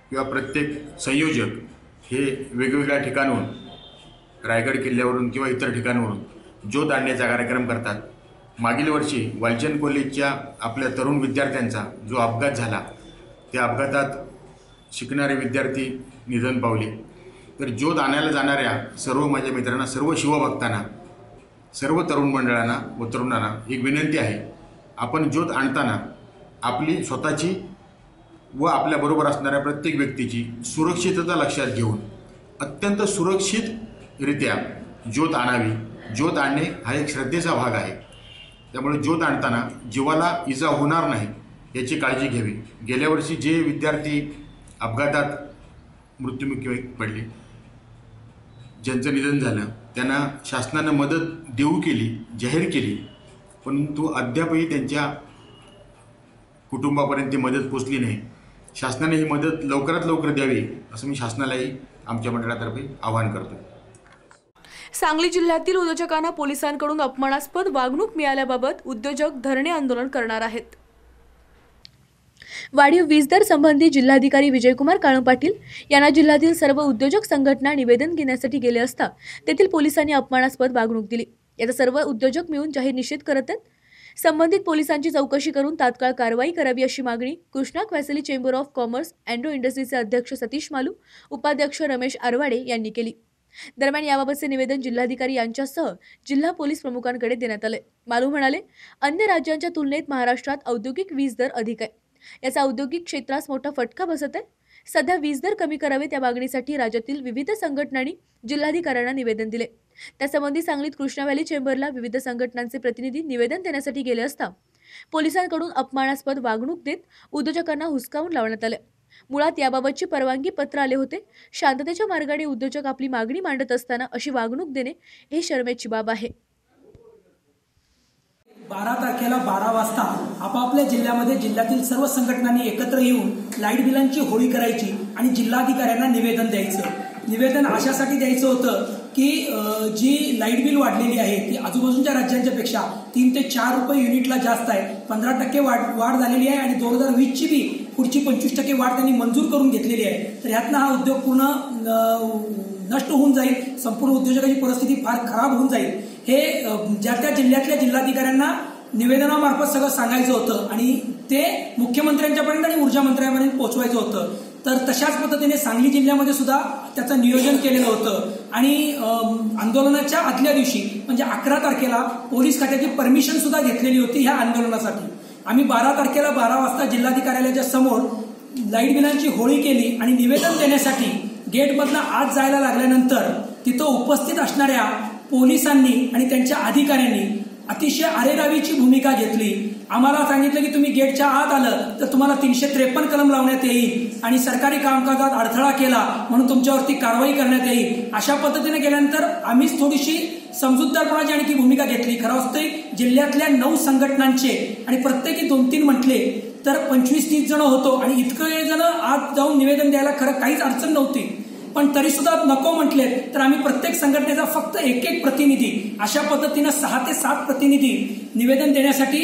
किंवा प्रत्येक संयोजक हे वेगवेगळ्या ठिकाणाहून, रायगड किल्ल्यावरून किंवा इतर ठिकाणावरून ज्योत आणण्याचा कार्यक्रम करतात. मागील वर्षी वालचंद कॉलेजच्या आपल्या तरुण विद्यार्थ्यांचा जो अपघात झाला, त्या अपघातात शिकणारे विद्यार्थी निधन पावले. तर ज्योत आणायला जाणाऱ्या सर्व माझ्या मित्रांना, सर्व शिवभक्तांना, सर्व तरुण मंडळांना व तरुणांना एक विनंती आहे, आपण ज्योत आणताना आपली स्वतःची व आपल्याबरोबर असणाऱ्या प्रत्येक व्यक्तीची सुरक्षितता लक्षात घेऊन अत्यंत सुरक्षितरित्या ज्योत आणावी. ज्योत आणणे हा एक श्रद्धेचा भाग आहे. त्यामुळे ज्योत आणताना जीवाला इजा होणार नाही याची काळजी घ्यावी. गेल्या वर्षी जे विद्यार्थी अपघातात मृत्युमुखी पडले, ज्यांचं निधन झालं, त्यांना शासनानं मदत देऊ केली, जाहीर केली, परंतु अद्यापही त्यांच्या कुटुंबापर्यंत ती मदत पोचली नाही. शासनाने ही मदत लवकरात लवकर द्यावी असं मी शासनालाही आमच्या मंडळातर्फे आवाहन करतो. सांगली जिल्ह्यातील उद्योजकांना पोलिसांकडून अपमानास्पद वागणूक मिळाल्याबाबत उद्योजक धरणे आंदोलन करणार आहेत. वाढीव वीज दर संबंधी जिल्हाधिकारी विजयकुमार काळू पाटील यांना जिल्ह्यातील सर्व उद्योजक संघटना निवेदन घेण्यासाठी गेले असता तेथील पोलिसांनी अपमानास्पद वागणूक दिली. याचा सर्व उद्योजक मिळून जाहीर निषेध करत आहेत. संबंधित पोलिसांची चौकशी करून तात्काळ कारवाई करावी अशी मागणी कृष्णा क्वॅसली चेंबर ऑफ कॉमर्स अँड्रो इंडस्ट्रीचे अध्यक्ष सतीश मालू, उपाध्यक्ष रमेश आरवाडे यांनी केली. दरम्यान याबाबतचे निवेदन जिल्हाधिकारी यांच्यासह जिल्हा पोलीस प्रमुखांकडे देण्यात आले. मालू म्हणाले, अन्य राज्यांच्या तुलनेत महाराष्ट्रात औद्योगिक वीज दर अधिक आहे. याचा औद्योगिक क्षेत्रास मोठा फटका बसत आहे. सध्या वीज दर कमी करावे त्या मागणीसाठी राज्यातील विविध संघटनांनी जिल्हाधिकाऱ्यांना निवेदन दिले. त्यासंबंधी सांगलीत कृष्णा व्हॅली चेंबरला विविध संघटनांचे प्रतिनिधी निवेदन देण्यासाठी गेले असता पोलिसांकडून अपमानास्पद वागणूक देत उद्योजकांना हुसकावून लावण्यात आले. मुळात याबाबतची परवानगी पत्र आले होते. शांततेच्या मार्गाने उद्योजक आपली मागणी मांडत असताना अशी वागणूक देणे हे शरमेची बाब आहे. 12 तारखेला 12 वाजता आपापल्या जिल्ह्यामध्ये जिल्ह्यातील सर्व संघटनांनी एकत्र येऊन लाईट बिलांची होळी करायची आणि जिल्हाधिकाऱ्यांना निवेदन द्यायचं. निवेदन अशासाठी द्यायचं होतं की जी लाईट बिल वाढलेली आहे ती आजूबाजूच्या राज्यांच्या पेक्षा 3 ते 4 रुपये युनिटला जास्त आहे. 15% वाढ झालेली आहे आणि 2020ची बी पुढची 25% वाढ त्यांनी मंजूर करून घेतलेली आहे. तर ह्यातनं हा उद्योग पूर्ण नष्ट होऊन जाईल. संपूर्ण उद्योजकाची परिस्थिती फार खराब होऊन जाईल. हे ज्या त्या जिल्ह्यातल्या जिल्हाधिकाऱ्यांना निवेदनामार्फत सगळं सांगायचं होतं आणि ते मुख्यमंत्र्यांच्यापर्यंत आणि ऊर्जा मंत्र्यांपर्यंत पोहोचवायचं होतं. तर तशाच पद्धतीने सांगली जिल्ह्यामध्ये सुद्धा त्याचं नियोजन केलेलं होतं आणि आंदोलनाच्या आदल्या दिवशी म्हणजे 11 तारखेला पोलीस खात्याची परमिशन सुद्धा घेतलेली होती ह्या आंदोलनासाठी. आम्ही 12 तारखेला 12 वाजता जिल्हाधिकाऱ्याच्या समोर लाईट बिलांची होळी केली आणि निवेदन देण्यासाठी गेटमधनं आत जायला लागल्यानंतर तिथं उपस्थित असणाऱ्या पोलिसांनी आणि त्यांच्या अधिकाऱ्यांनी अतिशय अरेरावीची भूमिका घेतली. आम्हाला सांगितलं की तुम्ही गेटच्या आत आलं तर तुम्हाला 353 कलम लावण्यात येईल आणि सरकारी कामकाजात अडथळा केला म्हणून तुमच्यावरती कारवाई करण्यात येईल. अशा पद्धतीने गेल्यानंतर आम्हीच थोडीशी समजूतदारपणाची आणखी भूमिका घेतली. खरं असतं जिल्ह्यातल्या 9 संघटनांचे आणि प्रत्येकी 2-3 म्हटले तर 25-30 जण होतो आणि इतके जण आत जाऊन निवेदन द्यायला खरं काहीच अडचण नव्हती. पण तरी सुद्धा नको म्हटले तर आम्ही प्रत्येक संघटनेचा फक्त एक प्रतिनिधी अशा पद्धतीनं 6 ते 7 प्रतिनिधी निवेदन देण्यासाठी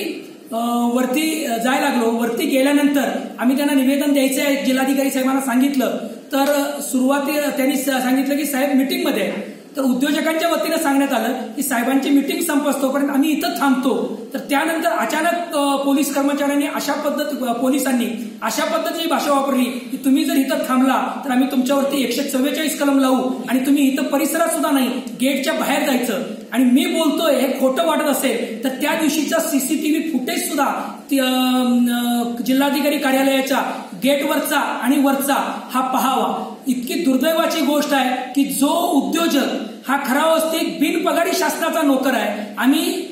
वरती जायला लागलो. वरती गेल्यानंतर आम्ही त्यांना निवेदन द्यायचं आहे जिल्हाधिकारी साहेबांना सांगितलं. तर सुरुवाती त्यांनी सांगितलं की साहेब मीटिंगमध्ये आहे. तर उद्योजकांच्या वतीनं सांगण्यात आलं की साहेबांची मीटिंग संपस्तोपर्यंत आम्ही इथं थांबतो. तर त्यानंतर अचानक पोलीस कर्मचाऱ्यांनी पोलिसांनी अशा पद्धतीची भाषा वापरली की तुम्ही जर इथं थांबला तर आम्ही तुमच्यावरती 144 कलम लावू आणि तुम्ही इथं परिसरात सुद्धा नाही गेटच्या बाहेर जायचं. आणि मी बोलतोय हे खोटं वाटत असेल तर त्या दिवशीचा सीसीटीव्ही फुटेज सुद्धा जिल्हाधिकारी कार्यालयाच्या गेटवरचा आणि वरचा हा पहावा. इतकी दुर्दैवाची गोष्ट आहे की जो उद्योजक हा खरा अवस्थेत बिनपगारी शासनाचा नोकर आहे. आम्ही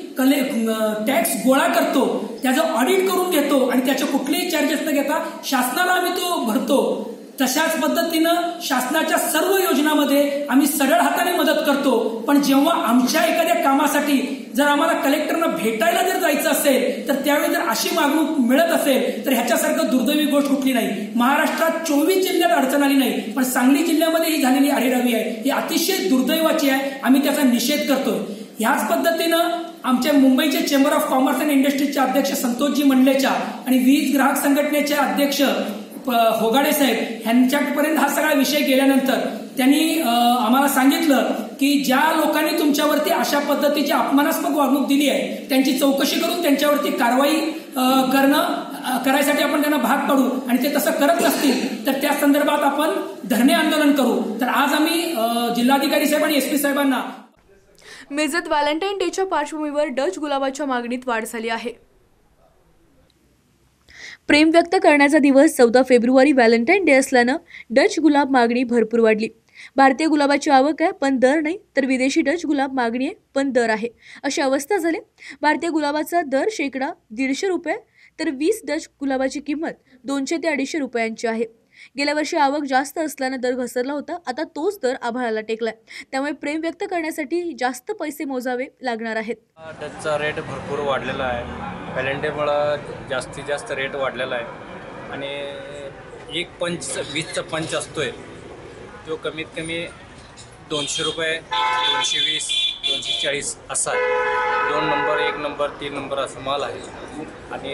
टॅक्स गोळा करतो, त्याचं ऑडिट करून घेतो आणि त्याचे कुठलेही चार्जेस न घेता शासनाला आम्ही तो भरतो. तशाच पद्धतीनं शासनाच्या सर्व योजनांमध्ये आम्ही सरळ हाताने मदत करतो. पण जेव्हा आमच्या एखाद्या कामासाठी जर आम्हाला कलेक्टरना भेटायला जर जायचं असेल तर त्यावेळी जर अशी वागणूक मिळत असेल तर ह्याच्यासारखं दुर्दैवी गोष्ट कुठली नाही. महाराष्ट्रात 24 जिल्ह्यात अडचण आली नाही पण सांगली जिल्ह्यामध्ये ही झालेली अरेरावी आहे ही अतिशय दुर्दैवाची आहे. आम्ही त्याचा निषेध करतोय. ह्याच पद्धतीनं आमच्या मुंबईचे चेंबर ऑफ कॉमर्स अँड इंडस्ट्रीचे अध्यक्ष संतोषजी मंडलेच्या आणि वीज ग्राहक संघटनेचे अध्यक्ष होगाडे साहेब यांच्यापर्यंत हा सगळा विषय गेल्यानंतर त्यांनी आम्हाला सांगितलं की ज्या लोकांनी तुमच्यावरती अशा पद्धतीची अपमानास्पद वागणूक दिली आहे त्यांची चौकशी करून त्यांच्यावरती कारवाई करायसाठी आपण त्यांना भाग पाडू आणि ते तसं करत नसतील तर त्या संदर्भात आपण धरणे आंदोलन करू. तर आज आम्ही जिल्हाधिकारी साहेब आणि SP साहेबांना मिरजेत व्हॅलेंटाईन डेच्या पार्श्वभूमीवर डच गुलाबाच्या मागणीत वाढ झाली आहे. प्रेम व्यक्त करण्याचा दिवस 14 फेब्रुवारी व्हॅलेंटाईन डे असल्यानं डच गुलाब मागणी भरपूर वाढली. भारतीय गुलाबाची आवक आहे पण दर नाही तर विदेशी डच गुलाब मागणी आहे पण दर आहे अशी अवस्था झाली. भारतीय गुलाबाचा दर शेकडा 150 रुपये तर 20 डच गुलाबाची किंमत 200 ते 250 रुपयांची आहे. गेल्या वर्षी आवक जास्त असल्यानं दर घसरला होता. आता तोच दर आभाळाला टेकलाय. त्यामुळे प्रेम व्यक्त करण्यासाठी जास्त पैसे मोजावे लागणार आहेत. डचचा रेट भरपूर वाढलेला आहे. व्हॅलेंटाईनमुळं जास्तीत जास्त रेट वाढलेला आहे आणि एक पंच 20चा पंच असतोय तो कमीत कमी 200 रुपये, 220, 240 असा आहे. 2 नंबर, 1 नंबर, 3 नंबर असं माल आहे आणि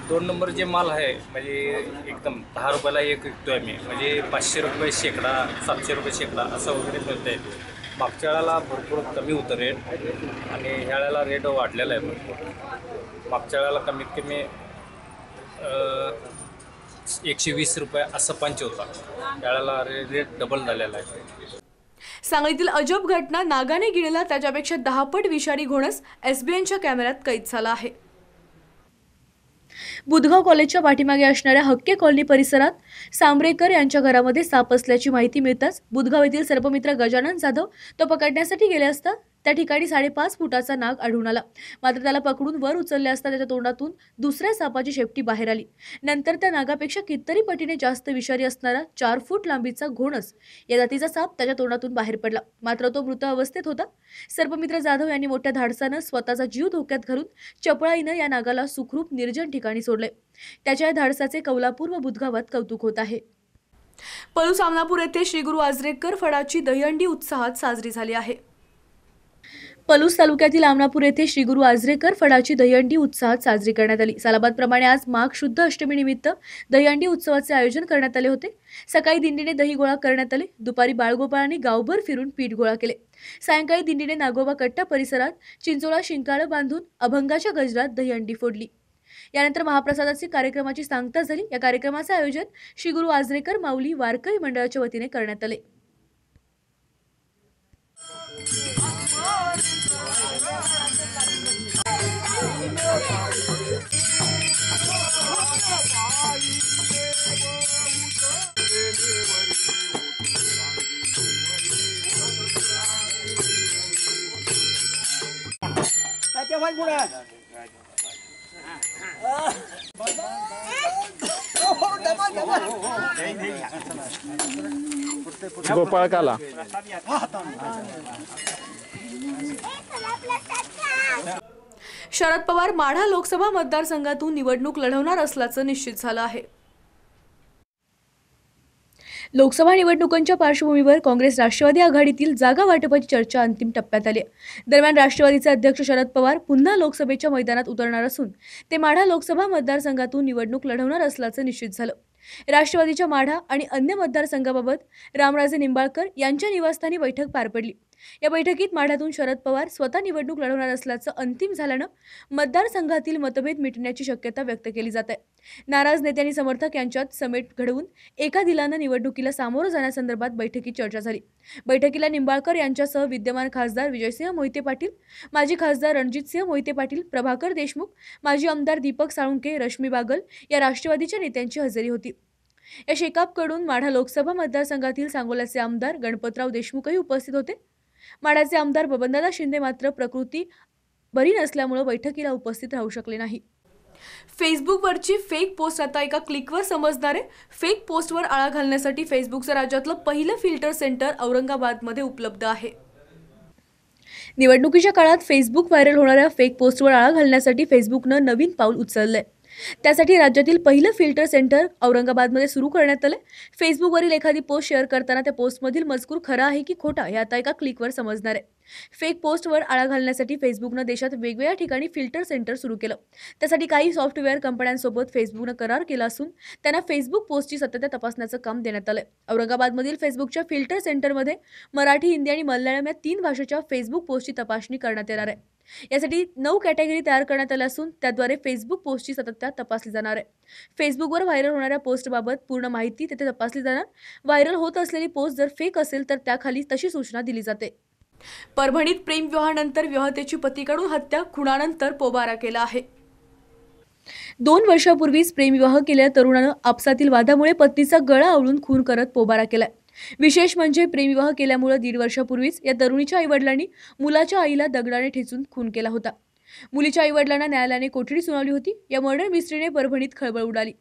2 नंबर जे माल आहे म्हणजे एकदम 10 रुपयाला एक विकतोय आम्ही. म्हणजे 500 रुपये शेकडा, 700 रुपये शेकडा असं वगैरे मिळतं आहे. मागच्या वेळेला भरपूर कमी होतं रेट आणि ह्या वेळेला रेट वाढलेला आहे भरपूर. मागच्या वेळेला कमीत कमी 120 रुपये असं पंच होता. त्यावेळेला रेट डबल झालेला आहे. सांगलीतील अजब घटना. नागाने गिळला त्याच्यापेक्षा 10 पट विषारी घोणस SBNच्या कॅमेऱ्यात कैद झाला आहे. बुधगाव कॉलेजच्या पाठीमागे असणाऱ्या हक्के कॉलनी परिसरात सांबरेकर यांच्या घरामध्ये साप असल्याची माहिती मिळताच बुधगाव येथील सर्पमित्र गजानन जाधव तो पकडण्यासाठी गेले असता त्या ठिकाणी 5.5 फुटाचा नाग आढळून आला. मात्र त्याला पकडून वर उचलले असता त्याच्या तोंडातून दुसऱ्या सापाची शेपटी बाहेर आली. नंतर त्या नागापेक्षा कितीतरी पटीने जास्त विषारी असणारा 4 फूट लांबीचा घोणस या जातीचा साप त्याच्या तोंडातून बाहेर पडला. मात्र तो मृत अवस्थेत होता. सर्पमित्र जाधव यांनी मोठ्या धाडसानं स्वतःचा जीव धोक्यात घालून चपळाईनं या नागाला सुखरूप निर्जन ठिकाणी सोडले. त्याच्या धाडसाचे कौलापूर व बुधगावात कौतुक होत आहे. पळूस आमनापूर येथे श्री गुरु आजरेकर फडाची दहीहंडी उत्साहात साजरी झाली आहे. पलूस तालुक्यातील आमनापूर येथे श्री गुरु आजरेकर फडाची दहीहंडी उत्साहात साजरी करण्यात आली. सालाबादप्रमाणे आज माघ शुद्ध अष्टमी निमित्त दहीहंडी उत्सवाचे आयोजन करण्यात आले होते. सकाळी दिंडीने दही गोळा करण्यात आले. दुपारी बाळगोपाळांनी गावभर फिरून पीठ गोळा केले. सायंकाळी दिंडीने नागोबा कट्टा परिसरात चिंचोळा शिंकाळं बांधून अभंगाच्या गजरात दहीहंडी फोडली. यानंतर महाप्रसादाची कार्यक्रमाची सांगता झाली. या कार्यक्रमाचे आयोजन श्री गुरु आजरेकर माऊली वारकरी मंडळाच्या वतीने करण्यात आले. गोपाळ काला शरद पवार माढा लोकसभा मतदारसंघातून निवडणूक लढवणार असल्याचं निश्चित झालं आहे. लोकसभा निवडणुकांच्या पार्श्वभूमीवर काँग्रेस राष्ट्रवादी आघाडीतील जागा वाटपाची चर्चा अंतिम टप्प्यात आली आहे. दरम्यान राष्ट्रवादीचे अध्यक्ष शरद पवार पुन्हा लोकसभेच्या मैदानात उतरणार असून ते माढा लोकसभा मतदारसंघातून निवडणूक लढवणार असल्याचं निश्चित झालं. राष्ट्रवादीच्या माढा आणि अन्य मतदारसंघाबाबत रामराजे निंबाळकर यांच्या निवासस्थानी बैठक पार पडली. या बैठकीत माढ्यातून शरद पवार स्वतः निवडणूक लढवणार असल्याचं अंतिम झाल्यानं मतदारसंघातील मतभेद मिटण्याची शक्यता व्यक्त केली जात आहे. नाराज नेत्यांनी समर्थक यांच्यात समेट घडवून एका दिलानं निवडणुकीला सामोरं जाण्यासंदर्भात बैठकीत चर्चा झाली. बैठकीला निंबाळकर यांच्यासह विद्यमान खासदार विजयसिंह मोहिते पाटील, माजी खासदार रणजितसिंह मोहिते पाटील, प्रभाकर देशमुख, माजी आमदार दीपक साळुंके, रश्मी बागल या राष्ट्रवादीच्या नेत्यांची हजेरी होती. या शेकापकडून माढा लोकसभा मतदारसंघातील सांगोल्याचे आमदार गणपतराव देशमुखही उपस्थित होते. माढ्याचे आमदार बबनदादा शिंदे मात्र प्रकृती बरी नसल्यामुळे बैठकीला उपस्थित राहू शकले नाही. फेसबुकवरची फेक पोस्ट आता एका क्लिकवर समजणारे. फेक पोस्टवर आळा घालण्यासाठी फेसबुकचं राज्यातलं पहिलं फिल्टर सेंटर औरंगाबादमध्ये उपलब्ध आहे. निवडणुकीच्या काळात फेसबुक व्हायरल होणाऱ्या फेक पोस्टवर आळा घालण्यासाठी फेसबुकनं नवीन पाऊल उचललंय. त्यासाठी राज्यातील पहिलं फिल्टर सेंटर औरंगाबादमध्ये सुरू करण्यात आलं. फेसबुकवरील एखादी पोस्ट शेअर करताना त्या पोस्टमधील मजकूर खरा आहे की खोटा हे आता एका क्लिकवर समजणार आहे. फेक पोस्टवर आळा घालण्यासाठी फेसबुकनं देशात वेगवेगळ्या ठिकाणी फिल्टर सेंटर सुरू केलं. त्यासाठी काही सॉफ्टवेअर कंपन्यांसोबत फेसबुकनं करार केला असून त्यांना फेसबुक पोस्टची सत्यता तपासण्याचं काम देण्यात आलंय. औरंगाबादमधील फेसबुकच्या फिल्टर सेंटरमध्ये मराठी, हिंदी आणि मल्याळम या 3 भाषेच्या फेसबुक पोस्टची तपासणी करण्यात येणार आहे. यासाठी 9 कॅटेगरी तयार करण्यात आल्या असून त्याद्वारे फेसबुक पोस्टची सत्यता तपासली जाणार आहे. फेसबुकवर व्हायरल होणाऱ्या पोस्टबाबत पूर्ण माहिती तिथे तपासली जाणार. व्हायरल होत असलेली पोस्ट जर फेक असेल तर त्याखाली तशी सूचना दिली जाते. परभणीत प्रेमविवाहानंतर विवाहितेची पतीकडून हत्या, खुनानंतर पोबारा केला आहे. 2 वर्षापूर्वीच प्रेमविवाह केलेल्या तरुणानं आपसातील वादामुळे पत्नीचा गळा आवळून खून करत पोबारा केलाय. विशेष म्हणजे प्रेमविवाह केल्यामुळे 1.5 वर्षापूर्वीच या तरुणीच्या आईवडिलांनी मुलाच्या आईला दगडाने ठेचून खून केला होता. मुलीच्या आईवडिलांना न्यायालयाने कोठडी सुनावली होती. या मर्डर मिस्ट्रीने परभणीत खळबळ उडाली.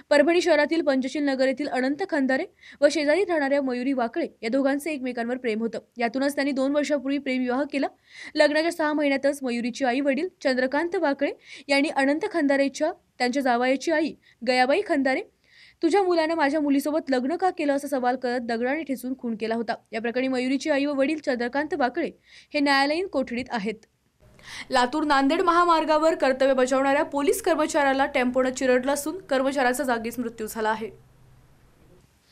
परभणी शहरातील पंचशील नगर येथील अनंत खंदारे व शेजारी राहणाऱ्या मयुरी वाकळे या दोघांचे एकमेकांवर प्रेम होतं. यातूनच त्यांनी 2 वर्षापूर्वी प्रेमविवाह केला. लग्नाच्या 6 महिन्यातच मयुरीचे आई वडील चंद्रकांत वाकळे यांनी अनंत खंदारेच्या त्यांच्या जावयाची आई गयाबाई खंदारे तुझ्या मुलानं माझ्या मुलीसोबत लग्न का केलं असा सवाल करत दगडाने ठेचून खून केला होता. या प्रकरणी मयुरीची आई व वडील चंद्रकांत वाकळे हे न्यायालयीन कोठडीत आहेत. लातूर नांदेड महामार्गावर कर्तव्य बजावणाऱ्या पोलीस कर्मचाऱ्याला टेम्पोनं चिरडलं असून कर्मचाऱ्याचा जागीच मृत्यू झाला आहे.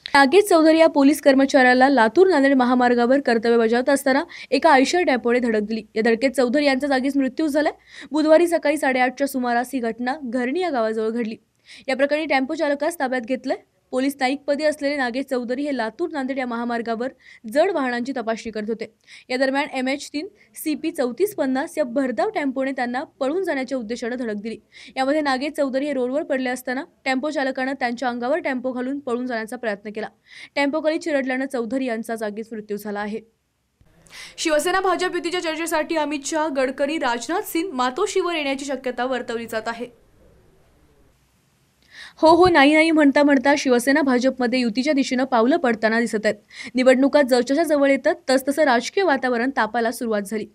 नागेश चौधरी या पोलीस कर्मचाऱ्याला लातूर नांदेड महामार्गावर कर्तव्य बजावत असताना एका आयशर टेम्पोने धडक दिली. या धडकेत चौधरी यांचा जागीच मृत्यू झालाय. बुधवारी सकाळी 8:30च्या सुमारास ही घटना घरणी या गावाजवळ घडली. या प्रकरणी टेम्पो चालकास ताब्यात घेतलंय. पोलीस नाईकपदी असलेले नागेश चौधरी हे लातूर नांदेड या महामार्गावर जड वाहनांची तपासणी करत होते. या दरम्यान MH3 CP 3450 या भरधाव टेम्पोने त्यांना पळून जाण्याच्या उद्देशाने धडक दिली. यामध्ये नागेश चौधरी हे रोडवर पडले असताना टेम्पो चालकानं त्यांच्या अंगावर टेम्पो घालून पळून जाण्याचा प्रयत्न केला. टेम्पोखाली चिरडल्यानं चौधरी यांचा जागीच मृत्यू झाला आहे. शिवसेना भाजप युतीच्या चर्चेसाठी अमित शहा, गडकरी, राजनाथ सिंग मातोश्रीवर येण्याची शक्यता वर्तवली जात आहे. हो नाही म्हणता म्हणता शिवसेना भाजपमध्ये युतीच्या दिशेनं पावलं पडताना दिसत आहेत. निवडणुका जवळच्या जवळ येतात तसतसं राजकीय वातावरण तापायला सुरुवात झाली.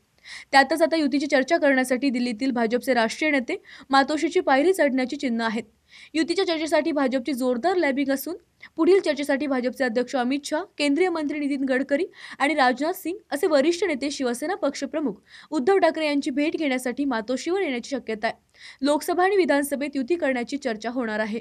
त्यातच आता युतीची चर्चा करण्यासाठी दिल्लीतील भाजपचे राष्ट्रीय नेते मातोश्रीची पायरी चढण्याची चिन्ह आहेत. युतीच्या चर्चेसाठी भाजपची जोरदार लॅबिंग असून पुढील चर्चेसाठी भाजपचे अध्यक्ष अमित शहा, केंद्रीय मंत्री नितीन गडकरी आणि राजनाथ सिंग असे वरिष्ठ नेते शिवसेना पक्षप्रमुख उद्धव ठाकरे यांची भेट घेण्यासाठी मातोश्रीवर येण्याची शक्यता आहे. लोकसभा आणि विधानसभेत युती करण्याची चर्चा होणार आहे.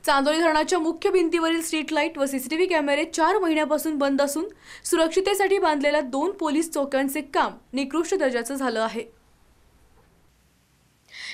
चांदोली धरणाच्या मुख्य भिंतीवरील स्ट्रीट लाईट व CCTV कॅमेरे 4 महिन्यापासून बंद असून सुरक्षितेसाठी बांधलेल्या 2 पोलीस चौक्यांचे काम निकृष्ट दर्जाचं झालं आहे.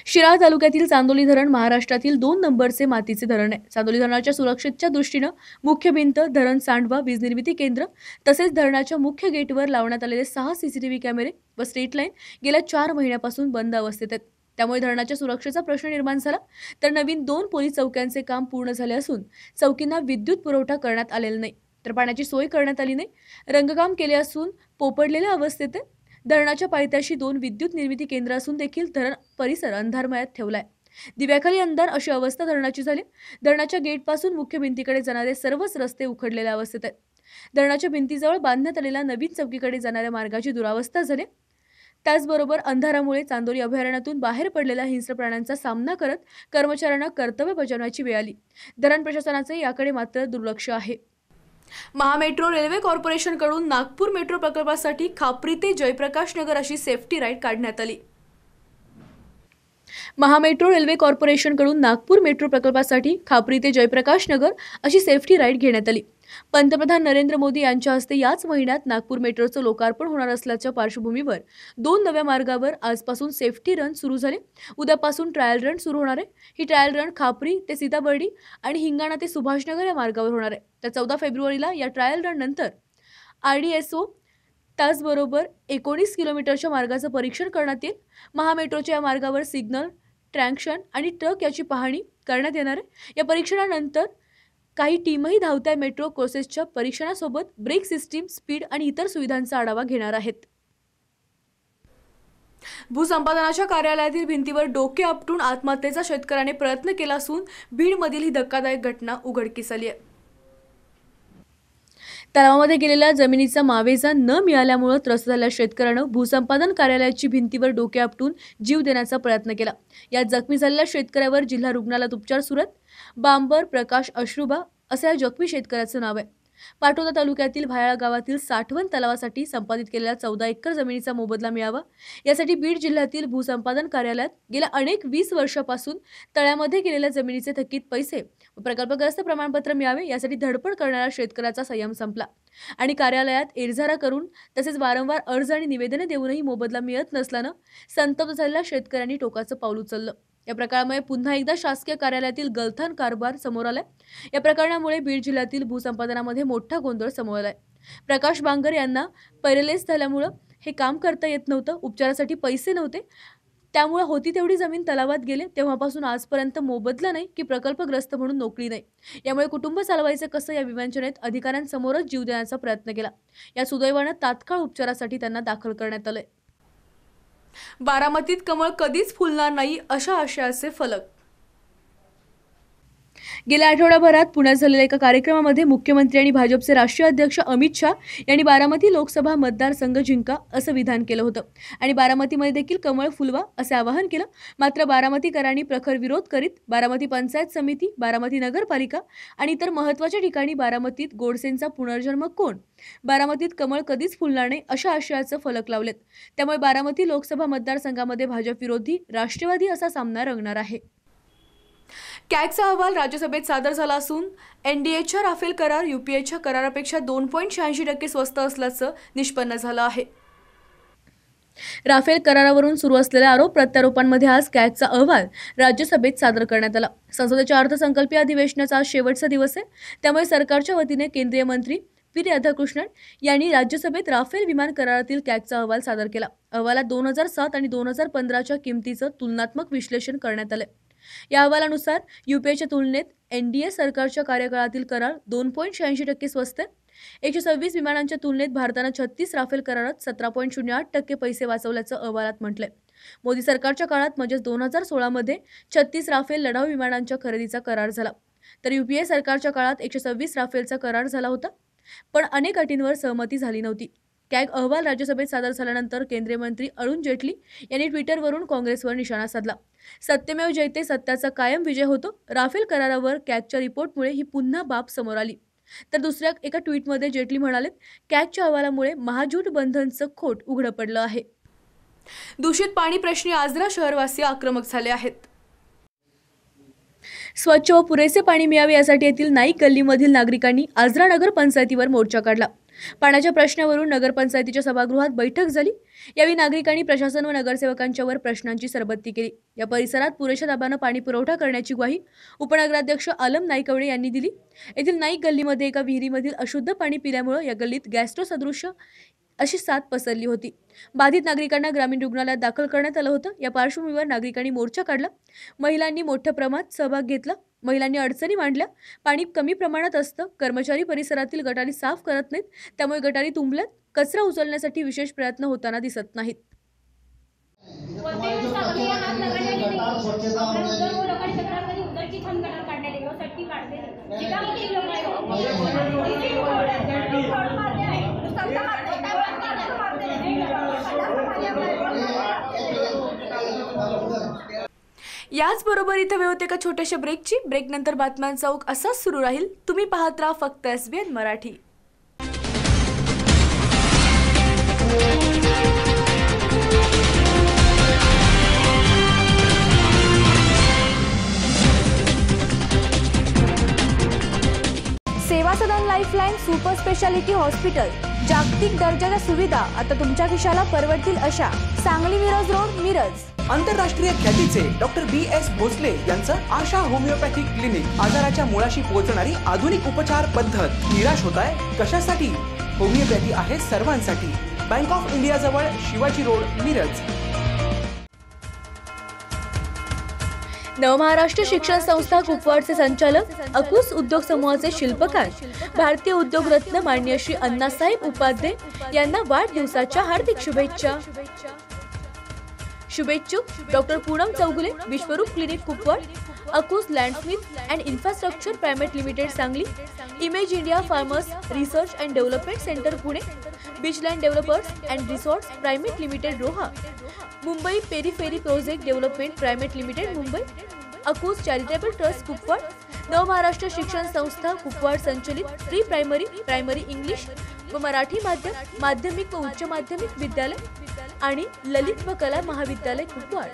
शिराळा तालुक्यातील चांदोली धरण महाराष्ट्रातील 2 नंबरचे मातीचे धरण आहे. चांदोली धरणाच्या सुरक्षेच्या दृष्टीनं मुख्य भिंत, धरण सांडवा, वीज निर्मिती केंद्र तसेच धरणाच्या मुख्य गेटवर लावण्यात आलेले 6 CCTV कॅमेरे व स्ट्रीट लाईन गेल्या 4 महिन्यापासून बंद अवस्थेत आहेत. त्यामुळे धरणाच्या सुरक्षेचा प्रश्न निर्माण झाला. तर नवीन 2 पोलीस चौक्यांचे काम पूर्ण झाले असून चौकींना विद्युत पुरवठा करण्यात आलेला नाही, तर पाण्याची सोय करण्यात आली नाही. रंगकाम केले असून पोपडलेल्या अवस्थेत आहे. धरणाच्या पायथ्याशी 2 विद्युत निर्मिती केंद्र असून देखील धरण परिसर अंधारमयात ठेवलाय. दिव्याखाली अंधार अशी अवस्था धरणाची झाली. धरणाच्या गेटपासून मुख्य भिंतीकडे जाणारे सर्वच रस्ते उखडलेल्या अवस्थेत आहेत. धरणाच्या भिंतीजवळ बांधण्यात आलेल्या नवीन चौकीकडे जाणाऱ्या मार्गाची दुरावस्था झाली. त्याचबरोबर अंधारामुळे चांदोली अभयारण्यातून बाहेर पडलेल्या हिंस्र प्राण्यांचा सामना करत कर्मचाऱ्यांना कर्तव्य बजावण्याची वेळ आली. धरण प्रशासनाचे याकडे मात्र दुर्लक्ष आहे. महामेट्रो रेल्वे कॉर्पोरेशनकडून नागपूर मेट्रो प्रकल्पासाठी खापरी ते जयप्रकाश नगर अशी सेफ्टी राईड काढण्यात आली. महामेट्रो रेल्वे कॉर्पोरेशनकडून नागपूर मेट्रो प्रकल्पासाठी खापरी ते जयप्रकाश नगर अशी सेफ्टी राईड घेण्यात आली. पंतप्रधान नरेंद्र मोदी यांच्या हस्ते याच महिन्यात नागपूर मेट्रोचं लोकार्पण होणार असल्याच्या पार्श्वभूमीवर 2 नव्या मार्गावर आजपासून सेफ्टी रन सुरू झाले. उद्यापासून ट्रायल रन सुरू होणार आहे. ही ट्रायल रन खापरी ते सीताबर्डी आणि हिंगाणा ते सुभाषनगर या मार्गावर होणार आहे. तर 14 फेब्रुवारीला या ट्रायल रन नंतर RDSO त्याचबरोबर 19 किलोमीटरच्या मार्गाचं परीक्षण करण्यात येईल. महामेट्रोच्या या मार्गावर सिग्नल, ट्रॅक्शन आणि ट्रक याची पाहणी करण्यात येणार आहे. या परीक्षणानंतर काही टीमही धावत्या मेट्रो कोर्सेसच्या परीक्षणासोबत ब्रेक सिस्टीम, स्पीड आणि इतर सुविधांचा आढावा घेणार आहेत. भूसंपादनाच्या कार्यालयातील भिंतीवर डोके आपटून आत्महत्येचा शेतकऱ्याने प्रयत्न केला असून बीडमधील ही धक्कादायक घटना उघडकीस आली आहे. तलावामध्ये गेलेल्या जमिनीचा मावेजा न मिळाल्यामुळे त्रस्त झालेल्या शेतकऱ्यानं भूसंपादन कार्यालयाची भिंतीवर डोके आपटून जीव देण्याचा प्रयत्न केला. यात जखमी झालेल्या शेतकऱ्यावर जिल्हा रुग्णालयात उपचार सुरू आहेत. बांबर प्रकाश अश्रुबा असं या जखमी शेतकऱ्याचं नाव आहे. पाटोदा तालुक्यातील भायाळा गावातील साठवण तलावासाठी संपादित केलेल्या 14 एकर जमिनीचा मोबदला मिळावा यासाठी बीड जिल्ह्यातील भूसंपादन कार्यालयात गेल्या अनेक 20 वर्षापासून तळ्यामध्ये गेलेल्या जमिनीचे थकीत पैसे व प्रकल्पग्रस्त प्रमाणपत्र मिळावे यासाठी धडपड करणाऱ्या शेतकऱ्याचा संयम संपला आणि कार्यालयात एरझारा करून तसेच वारंवार अर्ज आणि निवेदने देऊनही मोबदला मिळत नसल्यानं संतप्त झालेल्या शेतकऱ्यांनी टोकाचं पाऊल उचललं. या प्रकारामुळे पुन्हा एकदा शासकीय कार्यालयातील गलथान कारभार समोर आलाय. या प्रकरणामुळे बीड जिल्ह्यातील भूसंपादनामध्ये मोठा गोंधळ समोर आलाय. प्रकाश बांगर यांना पैरालिसिस झाल्यामुळे हे काम करता येत नव्हतं. उपचारासाठी पैसे नव्हते. त्यामुळे होती तेवढी जमीन तलावात गेले. तेव्हापासून आजपर्यंत मोबदला नाही की प्रकल्पग्रस्त म्हणून नोकरी नाही. यामुळे कुटुंब चालवायचं कसं या विवंचनेत अधिकाऱ्यांसमोरच जीव देण्याचा प्रयत्न केला. या सुदैवानं तात्काळ उपचारासाठी त्यांना दाखल करण्यात आलंय. बारामतीत कमळ कधीच फुलणार नाही अशा आशयाचे फलक. गेल्या आठवड्याभरात पुण्यात झालेल्या एका कार्यक्रमामध्ये मुख्यमंत्री आणि भाजपचे राष्ट्रीय अध्यक्ष अमित शाह यांनी बारामती लोकसभा मतदारसंघ जिंका असं विधान केलं होतं आणि बारामतीमध्ये देखील कमळ फुलवा असे आवाहन केलं. मात्र बारामतीकरांनी प्रखर विरोध करीत बारामती पंचायत समिती, बारामती नगरपालिका आणि इतर महत्त्वाच्या ठिकाणी बारामतीत गोडसेंचा पुनर्जन्म कोण, बारामतीत कमळ कधीच फुलणार नाही अशा आशयाचं फलक लावलेत. त्यामुळे बारामती लोकसभा मतदारसंघामध्ये भाजप विरोधी राष्ट्रवादी असा सामना रंगणार आहे. कॅगचा अहवाल राज्यसभेत सादर झाला असून एनडीएच्या राफेल करार यूपीएच्या करारापेक्षा 2.86% स्वस्त असल्याचं निष्पन्न झालं आहे. राफेल करारावरून सुरू असलेल्या आरोप प्रत्यारोपांमध्ये आज कॅगचा अहवाल राज्यसभेत सादर करण्यात आला. संसदेच्या अर्थसंकल्पीय अधिवेशनाचा आज शेवटचा दिवस आहे. त्यामुळे सरकारच्या वतीने केंद्रीय मंत्री व्ही राधाकृष्णन यांनी राज्यसभेत राफेल विमान करारातील कॅगचा अहवाल सादर केला. अहवालात 2007 आणि 2015च्या किमतीचं तुलनात्मक विश्लेषण करण्यात आलं. या अहवालानुसार यूपीएच्या तुलनेत एनडीए सरकारच्या कार्यकाळातील करार 2.86% स्वस्त आहे. 126 विमानांच्या तुलनेत भारतानं 36 राफेल करारात 17.08% पैसे वाचवल्याचं अहवालात म्हटलंय. मोदी सरकारच्या काळात म्हणजेच 2016 मध्ये 36 राफेल लढाऊ विमानांच्या खरेदीचा करार झाला, तर यूपीए सरकारच्या काळात 126 राफेलचा करार झाला होता, पण अनेक अटींवर सहमती झाली नव्हती. कॅग अहवाल राज्यसभेत सादर झाल्यानंतर केंद्रीय मंत्री अरुण जेटली यांनी ट्विटरवरून काँग्रेसवर निशाणा साधला. सत्यमेव जयते, सत्याचा कायम विजय होतो. राफेल करारावर कॅगच्या रिपोर्टमुळे ही पुन्हा बाब समोर आली. तर दुसऱ्या एका ट्विटमध्ये जेटली म्हणाले, कॅगच्या अहवालामुळे महाजूट बंधनचं खोट उघडं पडलं आहे. दूषित पाणी प्रश्नी आजरा शहरवासी आक्रमक झाले आहेत. स्वच्छ व पुरेसे पाणी मिळावे यासाठी येथील नाईक गल्लीमधील नागरिकांनी आजरा नगर पंचायतीवर मोर्चा काढला. पाण्याच्या प्रश्नावरून नगरपंचायतीच्या सभागृहात बैठक झाली. यावेळी नागरिकांनी प्रशासन व नगरसेवकांच्यावर प्रश्नांची सरबत्ती केली. या परिसरात पुरेशा दाबानं पाणी पुरवठा करण्याची ग्वाही उपनगराध्यक्ष आलम नाईकवडे यांनी दिली. येथील नाईक गल्लीमध्ये एका विहिरीमधील अशुद्ध पाणी पिल्यामुळे या गल्लीत गॅस्ट्रो सदृश अशी साथ पसरली होती. बाधित नागरिकांना ग्रामीण रुग्णालयात दाखल करण्यात आलं होतं. या पार्श्वभूमीवर नागरिकांनी मोर्चा काढला. महिलांनी मोठ्या प्रमाणात सहभाग घेतला. महिलांनी अडचणी मांडल्या. पाणी कमी प्रमाणात असतं, कर्मचारी परिसरातील गटारी साफ करत नाहीत, त्यामुळे गटारी तुंबल्यात. कचरा उचलण्यासाठी विशेष प्रयत्न होताना दिसत नाहीत. याचबरोबर इथं वेळ होते का छोट्याशा ब्रेकची. ब्रेक नंतर बातम्यांचा ओघ असाच सुरू राहील. तुम्ही पाहत राहा फक्त SBN मराठी. सेवा सदन लाईफलाईन सुपर स्पेशालिटी हॉस्पिटल. जागतिक दर्जाच्या सुविधा आता तुमच्या खिशाला परवडतील अशा. सांगली मिरज रोड, मिरज. आंतरराष्ट्रीय ख्यातीचे डॉक्टर BS भोसले यांचं आशा होमिओपॅथिक क्लिनिक. आजाराच्या मुळाशी पोहोचणारी आधुनिक उपचार पद्धत. निराश होताय कशासाठी? होमिओपॅथी आहे सर्वांसाठी. बँक ऑफ इंडिया जवळ, शिवाजी रोड, मिरज. नवमहाराष्ट्र शिक्षण संस्था कुपवाडचे संचालक, अकुस उद्योग समूहाचे शिल्पकार, भारतीय उद्योग रत्न माननीय श्री अण्णासाहेब उपाध्ये यांना वाढदिवसाच्या हार्दिक शुभेच्छा. शुभेच्छुक doctor Poonam Chougule, Vishwaroop clinic Kupwad, Akus Landsmith and infrastructure private limited Sangli, image India farmers research and development centre Pune, Beachland developers and resorts private limited Roha, Mumbai periphery project development private limited Mumbai, Akus charitable trust Kupwad, Navmaharashtra Shikshan Sanstha Kupwad संचलित प्री प्रायमरी, प्रायमरी इंग्लिश व मराठी माध्यम, माध्यमिक व उच्च माध्यमिक विद्यालय आणि ललित व कला महाविद्यालय कुपवाड.